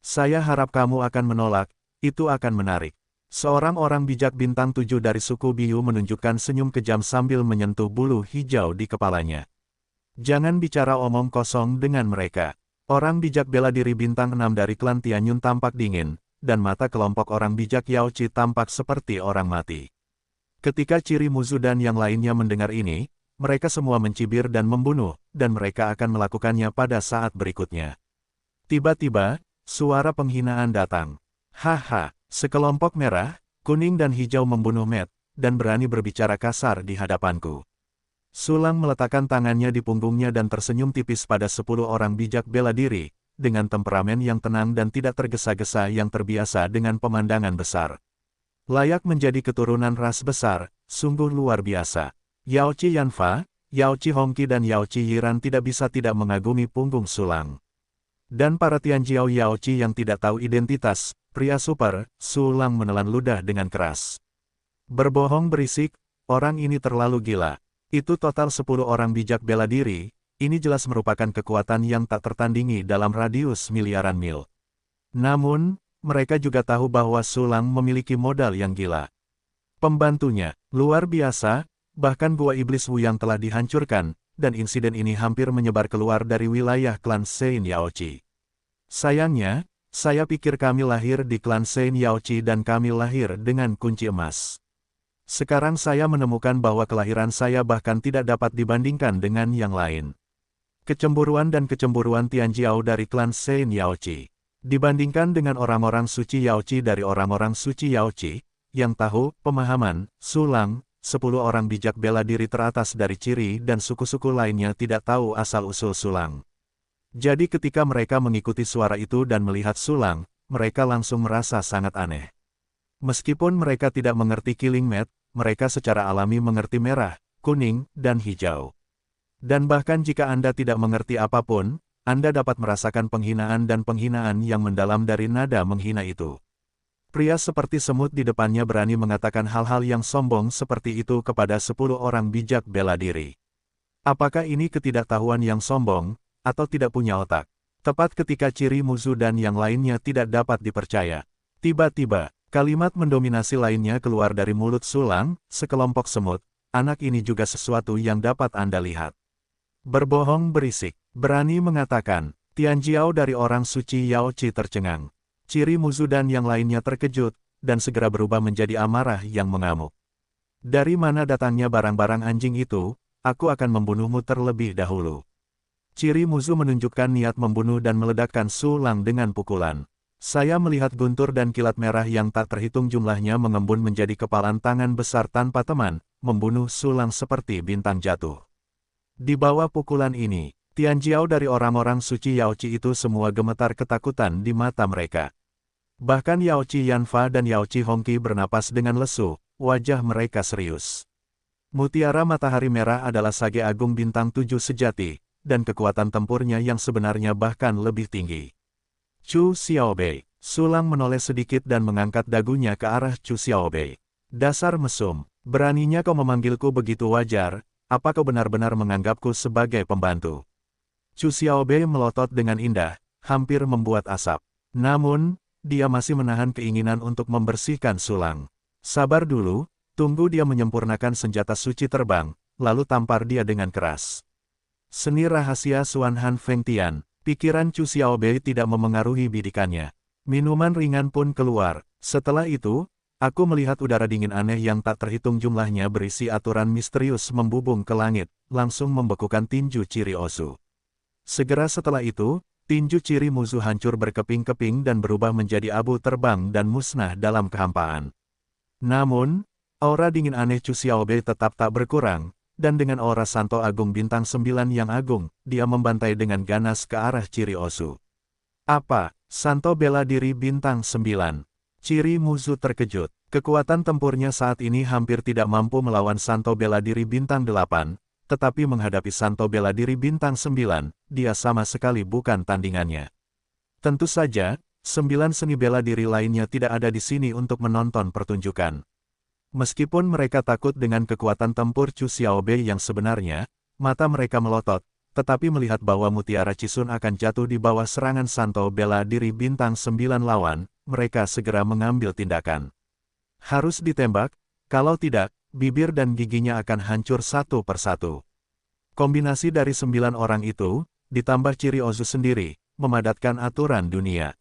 Saya harap kamu akan menolak, itu akan menarik. Seorang orang bijak bintang 7 dari suku Biyu menunjukkan senyum kejam sambil menyentuh bulu hijau di kepalanya. Jangan bicara omong kosong dengan mereka. Orang bijak bela diri bintang 6 dari klan Tianyun tampak dingin, dan mata kelompok orang bijak Yao Qi tampak seperti orang mati. Ketika Ciri Muzu dan yang lainnya mendengar ini, mereka semua mencibir dan membunuh, dan mereka akan melakukannya pada saat berikutnya. Tiba-tiba, suara penghinaan datang. Haha. Sekelompok merah, kuning dan hijau membunuh Matt, dan berani berbicara kasar di hadapanku. Sulang meletakkan tangannya di punggungnya dan tersenyum tipis pada 10 orang bijak bela diri, dengan temperamen yang tenang dan tidak tergesa-gesa yang terbiasa dengan pemandangan besar. Layak menjadi keturunan ras besar, sungguh luar biasa. Yao Qi Yanfa, Yao Qi Hongqi dan Yao Qi Yiran tidak bisa tidak mengagumi punggung Sulang. Dan para Tianjiao Yao Qi yang tidak tahu identitas, pria super, Sulang menelan ludah dengan keras. Berbohong berisik, orang ini terlalu gila. Itu total 10 orang bijak bela diri, ini jelas merupakan kekuatan yang tak tertandingi dalam radius miliaran mil. Namun, mereka juga tahu bahwa Sulang memiliki modal yang gila. Pembantunya, luar biasa, bahkan gua iblis Wu yang telah dihancurkan, dan insiden ini hampir menyebar keluar dari wilayah klan Sein Yao Qi. Sayangnya, saya pikir kami lahir di klan Sein Yao Qi dan kami lahir dengan kunci emas. Sekarang saya menemukan bahwa kelahiran saya bahkan tidak dapat dibandingkan dengan yang lain. Kecemburuan dan kecemburuan Tianjiao dari klan Sein Yao Qi. Dibandingkan dengan orang-orang suci Yao Qi dari orang-orang suci Yao Qi, yang tahu, pemahaman, Sulang, 10 orang bijak bela diri teratas dari Ciri dan suku-suku lainnya tidak tahu asal-usul Sulang. Jadi ketika mereka mengikuti suara itu dan melihat Sulang, mereka langsung merasa sangat aneh. Meskipun mereka tidak mengerti Killing Mat, mereka secara alami mengerti merah, kuning, dan hijau. Dan bahkan jika Anda tidak mengerti apapun, Anda dapat merasakan penghinaan dan penghinaan yang mendalam dari nada menghina itu. Pria seperti semut di depannya berani mengatakan hal-hal yang sombong seperti itu kepada 10 orang bijak bela diri. Apakah ini ketidaktahuan yang sombong, atau tidak punya otak? Tepat ketika Ciri Muzu dan yang lainnya tidak dapat dipercaya. Tiba-tiba, kalimat mendominasi lainnya keluar dari mulut Sulang, sekelompok semut, anak ini juga sesuatu yang dapat Anda lihat. Berbohong berisik, berani mengatakan, Tianjiao dari orang suci Yao Qi tercengang. Ciri Muzu dan yang lainnya terkejut, dan segera berubah menjadi amarah yang mengamuk. Dari mana datangnya barang-barang anjing itu, aku akan membunuhmu terlebih dahulu. Ciri Muzu menunjukkan niat membunuh dan meledakkan Sulang dengan pukulan. Saya melihat guntur dan kilat merah yang tak terhitung jumlahnya mengembun menjadi kepalan tangan besar tanpa teman, membunuh Sulang seperti bintang jatuh. Di bawah pukulan ini, Tianjiao dari orang-orang suci Yaoqi itu semua gemetar ketakutan di mata mereka. Bahkan Yaoqi Yanfa dan Yaoqi Hongqi bernapas dengan lesu, wajah mereka serius. Mutiara Matahari Merah adalah sage agung bintang 7 sejati, dan kekuatan tempurnya yang sebenarnya bahkan lebih tinggi. Chu Xiaobei. Sulang menoleh sedikit dan mengangkat dagunya ke arah Chu Xiaobei. Dasar mesum, beraninya kau memanggilku begitu wajar, apa kau benar-benar menganggapku sebagai pembantu? Chu Xiaobei melotot dengan indah, hampir membuat asap. Namun, dia masih menahan keinginan untuk membersihkan sulang. Sabar dulu, tunggu dia menyempurnakan senjata suci terbang, lalu tampar dia dengan keras. Seni rahasia Xuan Han Feng Tian, pikiran Chu Xiaobei tidak memengaruhi bidikannya. Minuman ringan pun keluar. Setelah itu, aku melihat udara dingin aneh yang tak terhitung jumlahnya berisi aturan misterius membubung ke langit, langsung membekukan tinju ciri Ozu. Segera setelah itu, tinju ciri musuh hancur berkeping-keping dan berubah menjadi abu terbang dan musnah dalam kehampaan. Namun, aura dingin aneh Chu Xiaobei tetap tak berkurang, dan dengan aura Santo Agung Bintang 9 yang agung, dia membantai dengan ganas ke arah ciri Ozu. Apa? Santo bela diri Bintang 9. Ciri musuh terkejut. Kekuatan tempurnya saat ini hampir tidak mampu melawan Santo bela diri Bintang 8. Tetapi menghadapi Santo bela diri Bintang 9, dia sama sekali bukan tandingannya. Tentu saja, 9 seni bela diri lainnya tidak ada di sini untuk menonton pertunjukan. Meskipun mereka takut dengan kekuatan tempur Chu Xiaobei yang sebenarnya, mata mereka melotot, tetapi melihat bahwa Mutiara Cisun akan jatuh di bawah serangan Santo bela diri Bintang 9 lawan, mereka segera mengambil tindakan. Harus ditembak, kalau tidak, bibir dan giginya akan hancur satu persatu. Kombinasi dari 9 orang itu, ditambah ciri Ozu sendiri, memadatkan aturan dunia.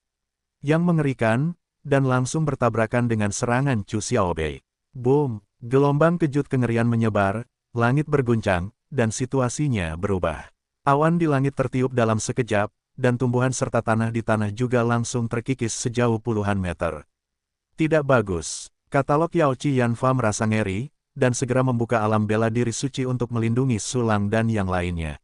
Yang mengerikan, dan langsung bertabrakan dengan serangan Chu Xiaobei. Boom! Gelombang kejut kengerian menyebar, langit berguncang, dan situasinya berubah. Awan di langit tertiup dalam sekejap, dan tumbuhan serta tanah di tanah juga langsung terkikis sejauh puluhan meter. Tidak bagus. Katalog Yaoqi Yanfa merasa ngeri, dan segera membuka alam bela diri suci untuk melindungi Sulang dan yang lainnya.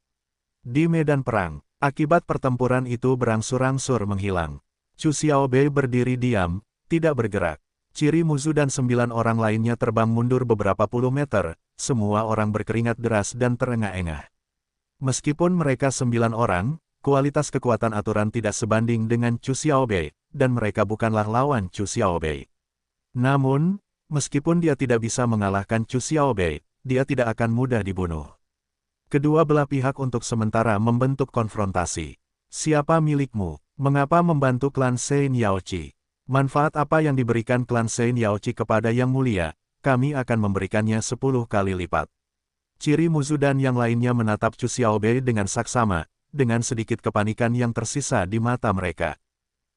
Di medan perang, akibat pertempuran itu berangsur-angsur menghilang. Chu Xiaobei berdiri diam, tidak bergerak. Ciri Muzu dan 9 orang lainnya terbang mundur beberapa puluh meter, semua orang berkeringat deras dan terengah-engah. Meskipun mereka 9 orang, kualitas kekuatan aturan tidak sebanding dengan Chu Xiaobei, dan mereka bukanlah lawan Chu Xiaobei. Namun, meskipun dia tidak bisa mengalahkan Chu Xiaobei, dia tidak akan mudah dibunuh. Kedua belah pihak untuk sementara membentuk konfrontasi. Siapa milikmu? Mengapa membantu klan Sein Yaoqi? Manfaat apa yang diberikan klan Sein Yaoqi kepada Yang Mulia? Kami akan memberikannya 10 kali lipat. Ciri Muzu dan yang lainnya menatap Chu Xiaobei dengan saksama, dengan sedikit kepanikan yang tersisa di mata mereka.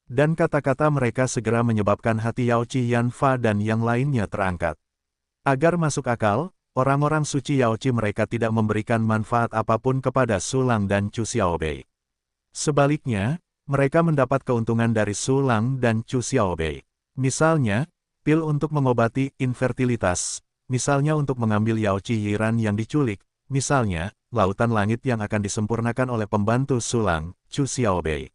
Dan kata-kata mereka segera menyebabkan hati Yaoqi Yanfa dan yang lainnya terangkat. Agar masuk akal, orang-orang suci Yaoqi mereka tidak memberikan manfaat apapun kepada Sulang dan Chu Xiaobei. Sebaliknya, mereka mendapat keuntungan dari Sulang dan Chu Xiaobei. Misalnya, pil untuk mengobati infertilitas, misalnya untuk mengambil Yaoqi Yiran yang diculik, misalnya, lautan langit yang akan disempurnakan oleh pembantu Sulang, Chu Xiaobei.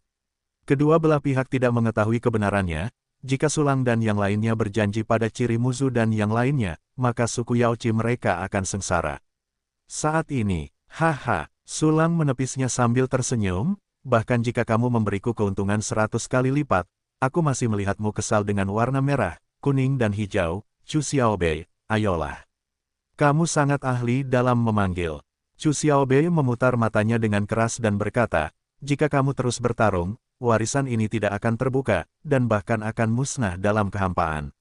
Kedua belah pihak tidak mengetahui kebenarannya. Jika Sulang dan yang lainnya berjanji pada ciri Muzu dan yang lainnya, maka suku Yaoqi mereka akan sengsara. Saat ini, haha, Sulang menepisnya sambil tersenyum, bahkan jika kamu memberiku keuntungan 100 kali lipat, aku masih melihatmu kesal dengan warna merah, kuning dan hijau. Chu Xiaobei, ayolah. Kamu sangat ahli dalam memanggil. Chu Xiaobei memutar matanya dengan keras dan berkata, jika kamu terus bertarung, warisan ini tidak akan terbuka, dan bahkan akan musnah dalam kehampaan.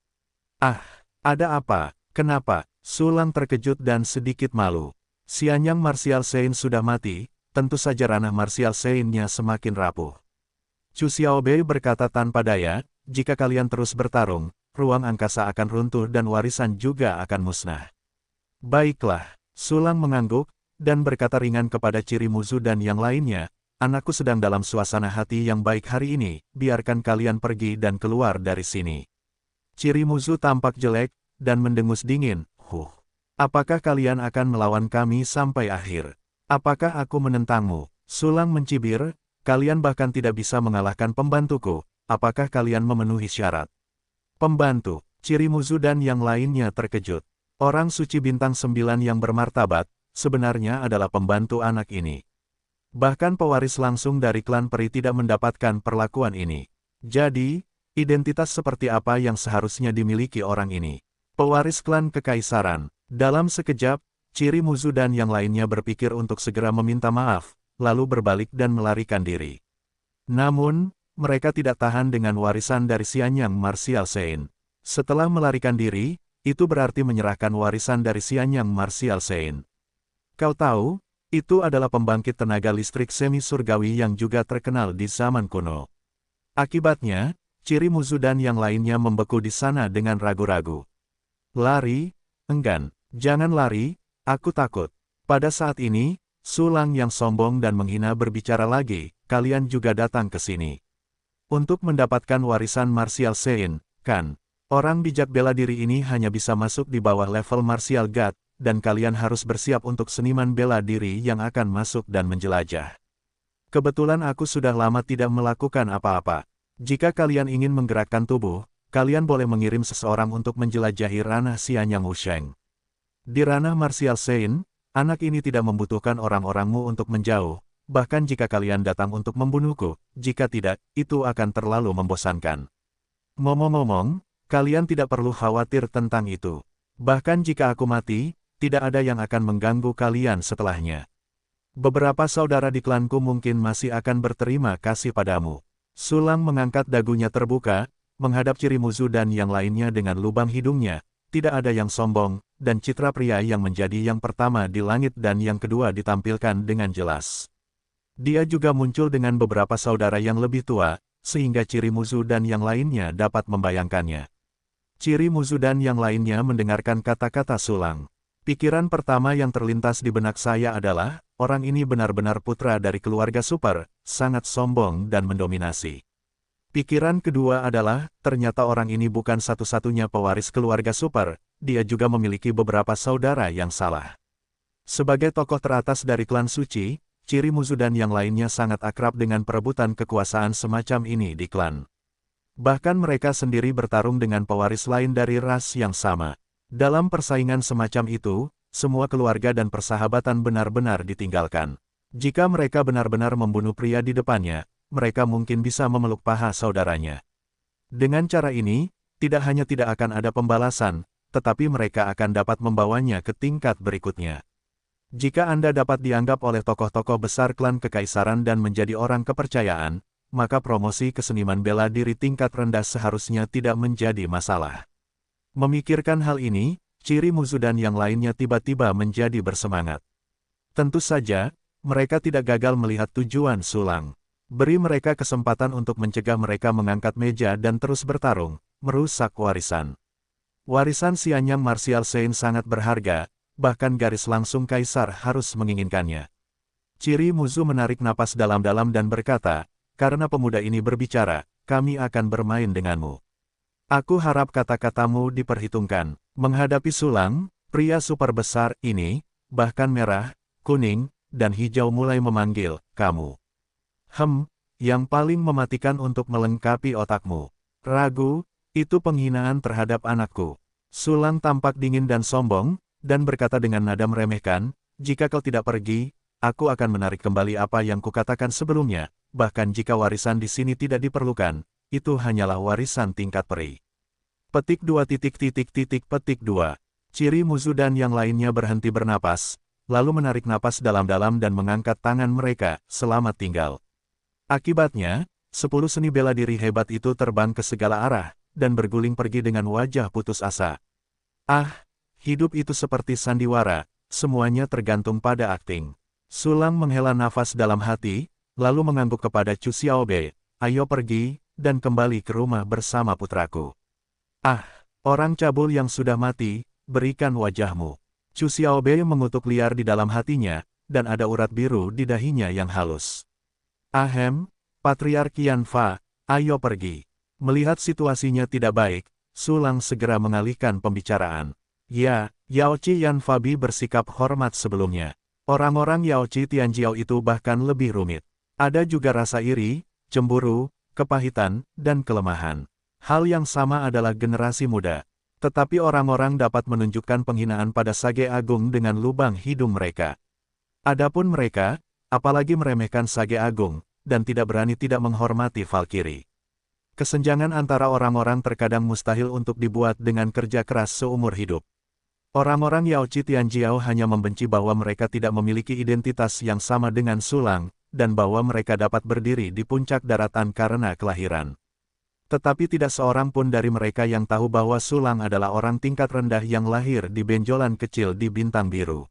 Ah, ada apa? Kenapa? Sulang terkejut dan sedikit malu. Xianyang Martial Sein sudah mati, tentu saja ranah Martial Sein-nya semakin rapuh. Chu Xiaobei berkata tanpa daya, jika kalian terus bertarung, ruang angkasa akan runtuh dan warisan juga akan musnah. Baiklah, Sulang mengangguk, dan berkata ringan kepada ciri Muzu dan yang lainnya, anakku sedang dalam suasana hati yang baik hari ini, biarkan kalian pergi dan keluar dari sini. Ciri Muzu tampak jelek, dan mendengus dingin, apakah kalian akan melawan kami sampai akhir? Apakah aku menentangmu? Sulang mencibir, kalian bahkan tidak bisa mengalahkan pembantuku, apakah kalian memenuhi syarat? Pembantu, Ciri Muzu dan yang lainnya terkejut. Orang suci bintang 9 yang bermartabat, sebenarnya adalah pembantu anak ini. Bahkan pewaris langsung dari klan peri tidak mendapatkan perlakuan ini. Jadi, identitas seperti apa yang seharusnya dimiliki orang ini? Pewaris klan kekaisaran. Dalam sekejap, Ciri Muzu dan yang lainnya berpikir untuk segera meminta maaf, lalu berbalik dan melarikan diri. Namun, mereka tidak tahan dengan warisan dari Xianyang Martial Saint. Setelah melarikan diri, itu berarti menyerahkan warisan dari Xianyang Martial Saint. Kau tahu, itu adalah pembangkit tenaga listrik semi-surgawi yang juga terkenal di zaman kuno. Akibatnya, Ciri Muzu dan yang lainnya membeku di sana dengan ragu-ragu. Lari? Enggan. Jangan lari, aku takut. Pada saat ini, Sulang yang sombong dan menghina berbicara lagi, kalian juga datang ke sini. Untuk mendapatkan warisan Martial Saint, kan? Orang bijak bela diri ini hanya bisa masuk di bawah level Martial God, dan kalian harus bersiap untuk seniman bela diri yang akan masuk dan menjelajah. Kebetulan aku sudah lama tidak melakukan apa-apa. Jika kalian ingin menggerakkan tubuh, kalian boleh mengirim seseorang untuk menjelajahi ranah Xianyang Wusheng. Di ranah Martial Saint, anak ini tidak membutuhkan orang-orangmu untuk menjauh, bahkan jika kalian datang untuk membunuhku, jika tidak, itu akan terlalu membosankan. Ngomong-ngomong, kalian tidak perlu khawatir tentang itu. Bahkan jika aku mati, tidak ada yang akan mengganggu kalian setelahnya. Beberapa saudara di klanku mungkin masih akan berterima kasih padamu. Sulang mengangkat dagunya terbuka, menghadap Ciri Muzu dan yang lainnya dengan lubang hidungnya. Tidak ada yang sombong, dan citra pria yang menjadi yang pertama di langit dan yang kedua ditampilkan dengan jelas. Dia juga muncul dengan beberapa saudara yang lebih tua, sehingga Ciri Muzu dan yang lainnya dapat membayangkannya. Ciri Muzu dan yang lainnya mendengarkan kata-kata Sulang. Pikiran pertama yang terlintas di benak saya adalah, orang ini benar-benar putra dari keluarga super, sangat sombong dan mendominasi. Pikiran kedua adalah, ternyata orang ini bukan satu-satunya pewaris keluarga super, dia juga memiliki beberapa saudara yang salah. Sebagai tokoh teratas dari klan suci, Ciri Muzu dan yang lainnya sangat akrab dengan perebutan kekuasaan semacam ini di klan. Bahkan mereka sendiri bertarung dengan pewaris lain dari ras yang sama. Dalam persaingan semacam itu, semua keluarga dan persahabatan benar-benar ditinggalkan. Jika mereka benar-benar membunuh pria di depannya, mereka mungkin bisa memeluk paha saudaranya. Dengan cara ini, tidak hanya tidak akan ada pembalasan, tetapi mereka akan dapat membawanya ke tingkat berikutnya. Jika Anda dapat dianggap oleh tokoh-tokoh besar klan kekaisaran dan menjadi orang kepercayaan, maka promosi ke seniman bela diri tingkat rendah seharusnya tidak menjadi masalah. Memikirkan hal ini, Ciri Muzu dan yang lainnya tiba-tiba menjadi bersemangat. Tentu saja, mereka tidak gagal melihat tujuan Sulang. Beri mereka kesempatan untuk mencegah mereka mengangkat meja dan terus bertarung, merusak warisan. Warisan Xianyang Martial Saint sangat berharga, bahkan garis langsung kaisar harus menginginkannya. Ciri Muzu menarik napas dalam-dalam dan berkata, karena pemuda ini berbicara, kami akan bermain denganmu. Aku harap kata-katamu diperhitungkan. Menghadapi Sulang, pria super besar ini, bahkan merah, kuning, dan hijau mulai memanggil, kamu. Yang paling mematikan untuk melengkapi otakmu. Ragu, itu penghinaan terhadap anakku. Sulang tampak dingin dan sombong, dan berkata dengan nada meremehkan, jika kau tidak pergi, aku akan menarik kembali apa yang kukatakan sebelumnya, bahkan jika warisan di sini tidak diperlukan, itu hanyalah warisan tingkat peri. Petik 2. Petik 2. Ciri Muzu dan yang lainnya berhenti bernapas, lalu menarik napas dalam-dalam dan mengangkat tangan mereka, selamat tinggal. Akibatnya, 10 seni bela diri hebat itu terbang ke segala arah, dan berguling pergi dengan wajah putus asa. Ah, hidup itu seperti sandiwara, semuanya tergantung pada akting. Sulang menghela nafas dalam hati, lalu mengangguk kepada Chu Xiaobei, ayo pergi, dan kembali ke rumah bersama putraku. Ah, orang cabul yang sudah mati, berikan wajahmu. Chu Xiaobei mengutuk liar di dalam hatinya, dan ada urat biru di dahinya yang halus. Ahem, Patriark Qianfa, ayo pergi. Melihat situasinya tidak baik, Sulang segera mengalihkan pembicaraan. Ya, Yao Qianfa bersikap hormat sebelumnya. Orang-orang Yaoci Tianjiao itu bahkan lebih rumit. Ada juga rasa iri, cemburu, kepahitan, dan kelemahan. Hal yang sama adalah generasi muda. Tetapi orang-orang dapat menunjukkan penghinaan pada Sage Agung dengan lubang hidung mereka. Adapun mereka, apalagi meremehkan Sage Agung, dan tidak berani tidak menghormati Valkyrie. Kesenjangan antara orang-orang terkadang mustahil untuk dibuat dengan kerja keras seumur hidup. Orang-orang Yaoci Tianjiao hanya membenci bahwa mereka tidak memiliki identitas yang sama dengan Sulang, dan bahwa mereka dapat berdiri di puncak daratan karena kelahiran. Tetapi tidak seorang pun dari mereka yang tahu bahwa Sulang adalah orang tingkat rendah yang lahir di benjolan kecil di Bintang Biru.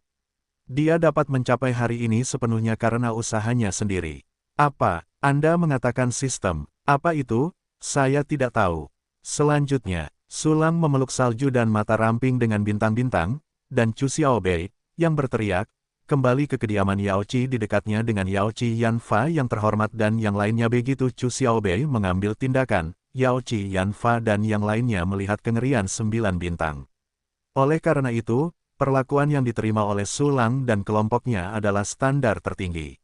Dia dapat mencapai hari ini sepenuhnya karena usahanya sendiri. Apa? Anda mengatakan sistem. Apa itu? Saya tidak tahu. Selanjutnya, Sulang memeluk salju dan mata ramping dengan bintang-bintang, dan Chu Xiaobei, yang berteriak, kembali ke kediaman Yaoci di dekatnya dengan Yaoci Yanfa yang terhormat dan yang lainnya. Begitu Chu Xiaobei mengambil tindakan, Yaoci Yanfa dan yang lainnya melihat kengerian 9 bintang. Oleh karena itu, perlakuan yang diterima oleh Sulang dan kelompoknya adalah standar tertinggi.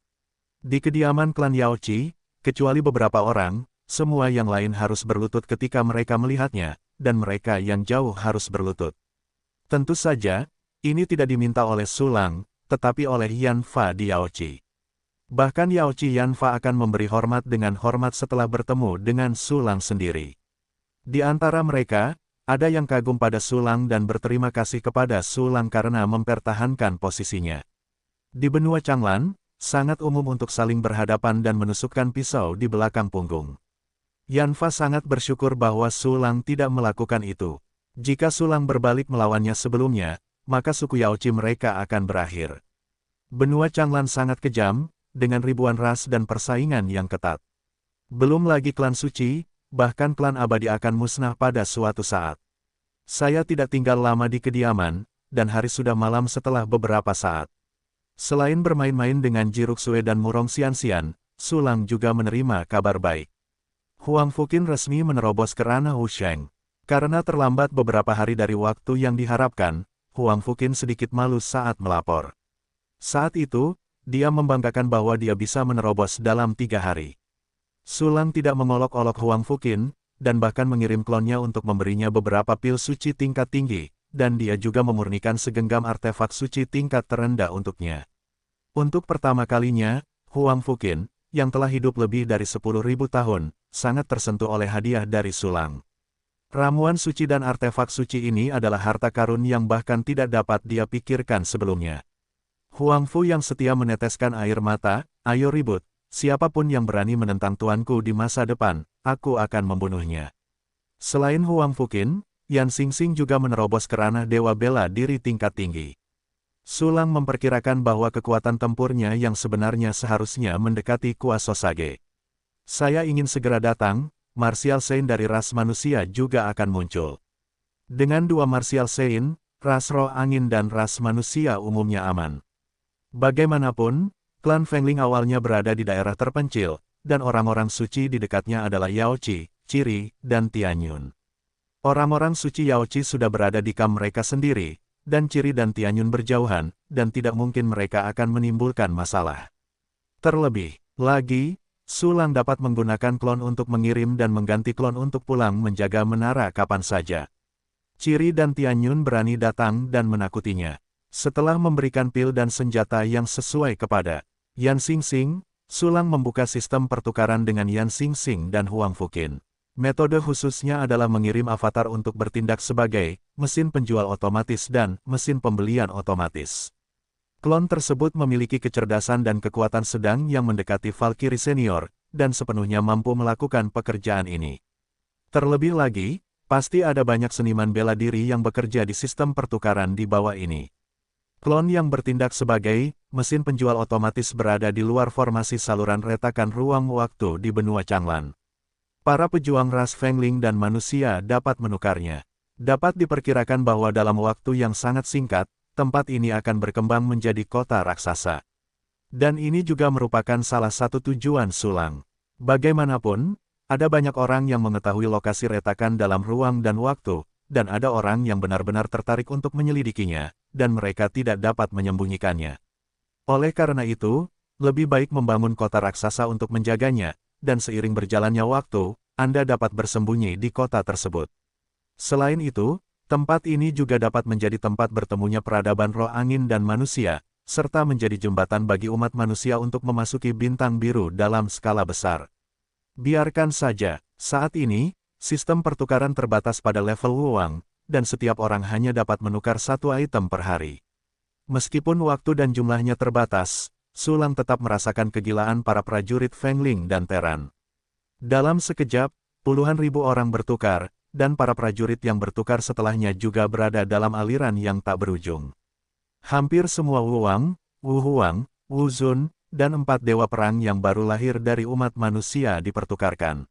Di kediaman klan Yaoci, kecuali beberapa orang, semua yang lain harus berlutut ketika mereka melihatnya, dan mereka yang jauh harus berlutut. Tentu saja, ini tidak diminta oleh Sulang, tetapi oleh Yanfa di Yaoci. Bahkan Yaoci Yanfa akan memberi hormat dengan hormat setelah bertemu dengan Sulang sendiri. Di antara mereka, ada yang kagum pada Sulang dan berterima kasih kepada Sulang karena mempertahankan posisinya. Di benua Changlan, sangat umum untuk saling berhadapan dan menusukkan pisau di belakang punggung. Yanfa sangat bersyukur bahwa Sulang tidak melakukan itu. Jika Sulang berbalik melawannya sebelumnya, maka suku Yaoci mereka akan berakhir. Benua Changlan sangat kejam, dengan ribuan ras dan persaingan yang ketat. Belum lagi klan suci, bahkan klan abadi akan musnah pada suatu saat. Saya tidak tinggal lama di kediaman, dan hari sudah malam setelah beberapa saat. Selain bermain-main dengan Jiruk Sue dan Murong Xianxian, Sulang juga menerima kabar baik. Huang Fuqin resmi menerobos ke ranah Wusheng. Karena terlambat beberapa hari dari waktu yang diharapkan, Huang Fuqin sedikit malu saat melapor. Saat itu, dia membanggakan bahwa dia bisa menerobos dalam 3 hari. Sulang tidak mengolok-olok Huang Fuqin, dan bahkan mengirim klonnya untuk memberinya beberapa pil suci tingkat tinggi, dan dia juga memurnikan segenggam artefak suci tingkat terendah untuknya. Untuk pertama kalinya, Huang Fuqin, yang telah hidup lebih dari 10.000 tahun, sangat tersentuh oleh hadiah dari Sulang. Ramuan suci dan artefak suci ini adalah harta karun yang bahkan tidak dapat dia pikirkan sebelumnya. Huang Fu yang setia meneteskan air mata, ayo ribut, siapapun yang berani menentang tuanku di masa depan, aku akan membunuhnya. Selain Huang Fuqin, Yan Xingxing juga menerobos ke ranah Dewa Bela Diri tingkat tinggi. Sulang memperkirakan bahwa kekuatan tempurnya yang sebenarnya seharusnya mendekati kuasa Sage. Saya ingin segera datang, Martial Saint dari ras manusia juga akan muncul. Dengan 2 Martial Saint, ras roh angin dan ras manusia umumnya aman. Bagaimanapun, klan Fengling awalnya berada di daerah terpencil, dan orang-orang suci di dekatnya adalah Yaoci, Ciri, dan Tianyun. Orang-orang suci Yaoci sudah berada di kamp mereka sendiri, dan Ciri dan Tianyun berjauhan, dan tidak mungkin mereka akan menimbulkan masalah. Terlebih lagi, Sulang dapat menggunakan klon untuk mengirim dan mengganti klon untuk pulang menjaga menara kapan saja. Ciri dan Tianyun berani datang dan menakutinya. Setelah memberikan pil dan senjata yang sesuai kepada Yan Xingxing, Sulang membuka sistem pertukaran dengan Yan Xingxing dan Huang Fuqin. Metode khususnya adalah mengirim avatar untuk bertindak sebagai mesin penjual otomatis dan mesin pembelian otomatis. Klon tersebut memiliki kecerdasan dan kekuatan sedang yang mendekati Valkyrie senior, dan sepenuhnya mampu melakukan pekerjaan ini. Terlebih lagi, pasti ada banyak seniman bela diri yang bekerja di sistem pertukaran di bawah ini. Klon yang bertindak sebagai mesin penjual otomatis berada di luar formasi saluran retakan ruang waktu di benua Changlan. Para pejuang ras Fengling dan manusia dapat menukarnya. Dapat diperkirakan bahwa dalam waktu yang sangat singkat, tempat ini akan berkembang menjadi kota raksasa. Dan ini juga merupakan salah satu tujuan Sulang. Bagaimanapun, ada banyak orang yang mengetahui lokasi retakan dalam ruang dan waktu, dan ada orang yang benar-benar tertarik untuk menyelidikinya, dan mereka tidak dapat menyembunyikannya. Oleh karena itu, lebih baik membangun kota raksasa untuk menjaganya, dan seiring berjalannya waktu, Anda dapat bersembunyi di kota tersebut. Selain itu, tempat ini juga dapat menjadi tempat bertemunya peradaban roh angin dan manusia, serta menjadi jembatan bagi umat manusia untuk memasuki bintang biru dalam skala besar. Biarkan saja, saat ini, sistem pertukaran terbatas pada level Wuwang, dan setiap orang hanya dapat menukar satu item per hari. Meskipun waktu dan jumlahnya terbatas, Sulang tetap merasakan kegilaan para prajurit Fengling dan Teran. Dalam sekejap, puluhan ribu orang bertukar, dan para prajurit yang bertukar setelahnya juga berada dalam aliran yang tak berujung. Hampir semua Wuwang, Wuhuang, Wuzun, dan 4 dewa perang yang baru lahir dari umat manusia dipertukarkan.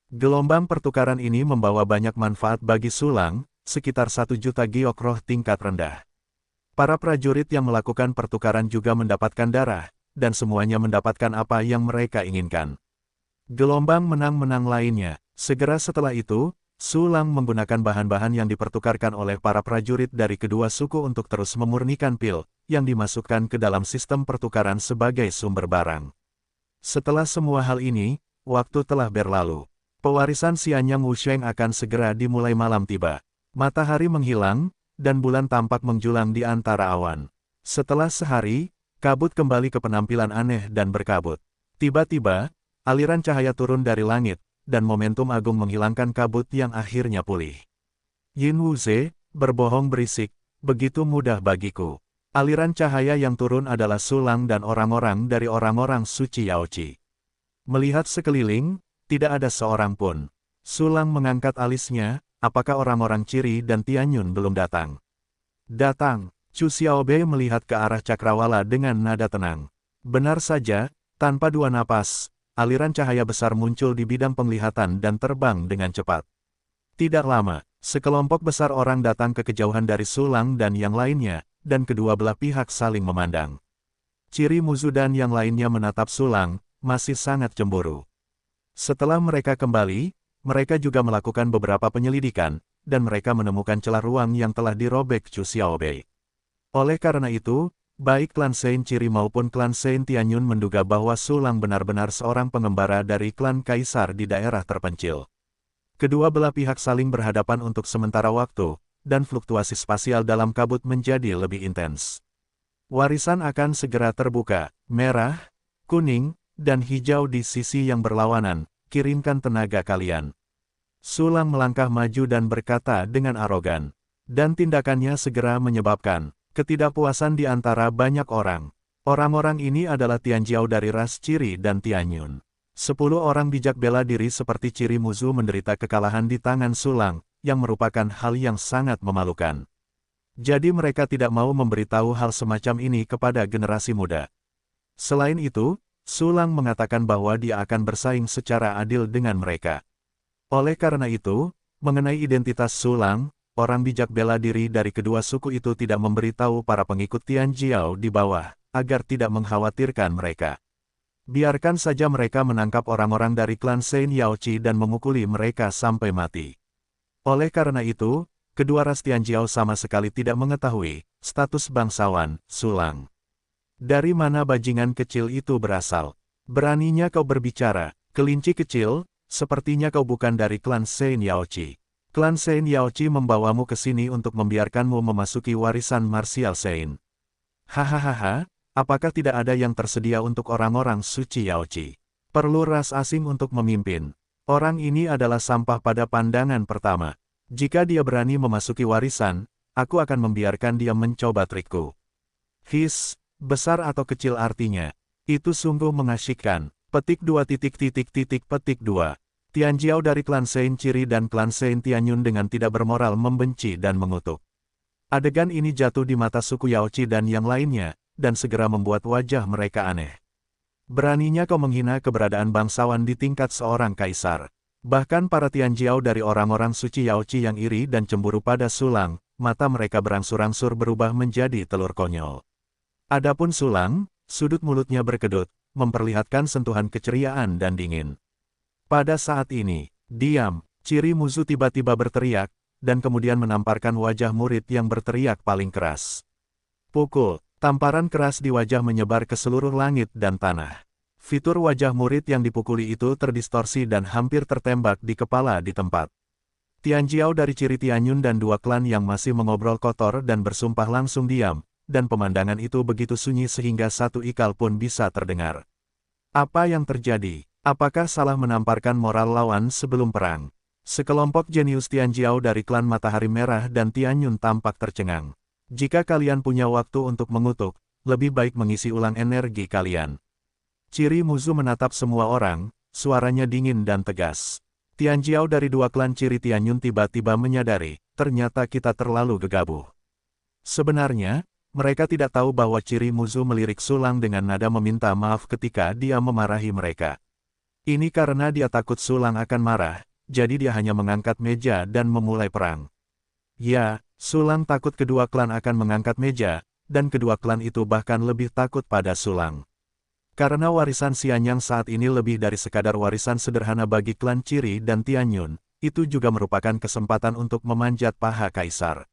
Gelombang pertukaran ini membawa banyak manfaat bagi Sulang, sekitar 1 juta giok roh tingkat rendah. Para prajurit yang melakukan pertukaran juga mendapatkan darah, dan semuanya mendapatkan apa yang mereka inginkan. Gelombang menang-menang lainnya, segera setelah itu, Sulang menggunakan bahan-bahan yang dipertukarkan oleh para prajurit dari kedua suku untuk terus memurnikan pil, yang dimasukkan ke dalam sistem pertukaran sebagai sumber barang. Setelah semua hal ini, waktu telah berlalu. Pewarisan Xianyang Wusheng akan segera dimulai malam tiba. Matahari menghilang, dan bulan tampak menjulang di antara awan. Setelah sehari, kabut kembali ke penampilan aneh dan berkabut. Tiba-tiba, aliran cahaya turun dari langit, dan momentum agung menghilangkan kabut yang akhirnya pulih. Yin Wuze, berbohong berisik, begitu mudah bagiku. Aliran cahaya yang turun adalah Sulang dan orang-orang dari orang-orang suci Yaoqi. Melihat sekeliling, tidak ada seorang pun. Sulang mengangkat alisnya, apakah orang-orang Ciri dan Tianyun belum datang? Datang, Chu Xiaobei melihat ke arah cakrawala dengan nada tenang. Benar saja, tanpa dua napas, aliran cahaya besar muncul di bidang penglihatan dan terbang dengan cepat. Tidak lama, sekelompok besar orang datang ke kejauhan dari Sulang dan yang lainnya, dan kedua belah pihak saling memandang. Ciri Muzu dan yang lainnya menatap Sulang, masih sangat cemburu. Setelah mereka kembali, mereka juga melakukan beberapa penyelidikan, dan mereka menemukan celah ruang yang telah dirobek Chu Xiaobei. Oleh karena itu, baik klan Sein Ciri maupun klan Sein Tianyun menduga bahwa Sulang benar-benar seorang pengembara dari klan Kaisar di daerah terpencil. Kedua belah pihak saling berhadapan untuk sementara waktu, dan fluktuasi spasial dalam kabut menjadi lebih intens. Warisan akan segera terbuka, merah, kuning, dan hijau di sisi yang berlawanan, kirimkan tenaga kalian. Sulang melangkah maju dan berkata dengan arogan. Dan tindakannya segera menyebabkan ketidakpuasan di antara banyak orang. Orang-orang ini adalah Tianjiao dari ras Ciri dan Tianyun. 10 orang bijak bela diri seperti Ciri Muzu menderita kekalahan di tangan Sulang, yang merupakan hal yang sangat memalukan. Jadi mereka tidak mau memberitahu hal semacam ini kepada generasi muda. Selain itu, Sulang mengatakan bahwa dia akan bersaing secara adil dengan mereka. Oleh karena itu, mengenai identitas Sulang, orang bijak bela diri dari kedua suku itu tidak memberitahu para pengikut Tianjiao di bawah, agar tidak mengkhawatirkan mereka. Biarkan saja mereka menangkap orang-orang dari klan Sein Yaoqi dan memukuli mereka sampai mati. Oleh karena itu, kedua ras Tianjiao sama sekali tidak mengetahui status bangsawan Sulang. Dari mana bajingan kecil itu berasal? Beraninya kau berbicara, kelinci kecil? Sepertinya kau bukan dari klan Sein Yaoqi. Klan Sein Yaoqi membawamu ke sini untuk membiarkanmu memasuki warisan marsial Sein. Hahaha, apakah tidak ada yang tersedia untuk orang-orang suci Yaoqi? Perlu ras asing untuk memimpin. Orang ini adalah sampah pada pandangan pertama. Jika dia berani memasuki warisan, aku akan membiarkan dia mencoba trikku. His, besar atau kecil artinya. Itu sungguh mengasyikkan. Petik 2 petik 2. Tianjiao dari klan Sein Ciri dan klan Sein Tianyun dengan tidak bermoral membenci dan mengutuk. Adegan ini jatuh di mata suku Yaoqi dan yang lainnya, dan segera membuat wajah mereka aneh. Beraninya kau menghina keberadaan bangsawan di tingkat seorang kaisar. Bahkan para Tianjiao dari orang-orang suci Yaoqi yang iri dan cemburu pada Sulang, mata mereka berangsur-angsur berubah menjadi telur konyol. Adapun Sulang, sudut mulutnya berkedut, memperlihatkan sentuhan keceriaan dan dingin. Pada saat ini, diam, Ciri Muzu tiba-tiba berteriak, dan kemudian menamparkan wajah murid yang berteriak paling keras. Pukul, Tamparan keras di wajah menyebar ke seluruh langit dan tanah. Fitur wajah murid yang dipukuli itu terdistorsi dan hampir tertembak di kepala di tempat. Tianjiao dari ciri Tianyun dan dua klan yang masih mengobrol kotor dan bersumpah langsung diam, dan pemandangan itu begitu sunyi sehingga satu ikal pun bisa terdengar. Apa yang terjadi? Apakah salah menamparkan moral lawan sebelum perang? Sekelompok jenius Tianjiao dari klan Matahari Merah dan Tianyun tampak tercengang. Jika kalian punya waktu untuk mengutuk, lebih baik mengisi ulang energi kalian. Ciri Muzu menatap semua orang, suaranya dingin dan tegas. Tianjiao dari dua klan ciri Tianyun tiba-tiba menyadari, ternyata kita terlalu gegabah. Sebenarnya, mereka tidak tahu bahwa ciri Muzu melirik Sulang dengan nada meminta maaf ketika dia memarahi mereka. Ini karena dia takut Sulang akan marah, jadi dia hanya mengangkat meja dan memulai perang. Ya, Sulang takut kedua klan akan mengangkat meja, dan kedua klan itu bahkan lebih takut pada Sulang. Karena warisan Xianyang saat ini lebih dari sekadar warisan sederhana bagi klan Ciri dan Tianyun, itu juga merupakan kesempatan untuk memanjat paha kaisar.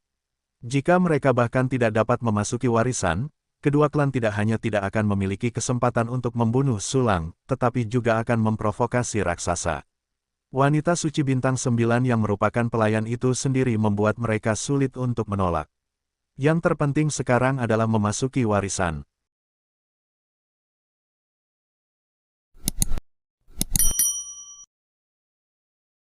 Jika mereka bahkan tidak dapat memasuki warisan, kedua klan tidak hanya tidak akan memiliki kesempatan untuk membunuh Sulang, tetapi juga akan memprovokasi raksasa. Wanita suci bintang 9 yang merupakan pelayan itu sendiri membuat mereka sulit untuk menolak. Yang terpenting sekarang adalah memasuki warisan.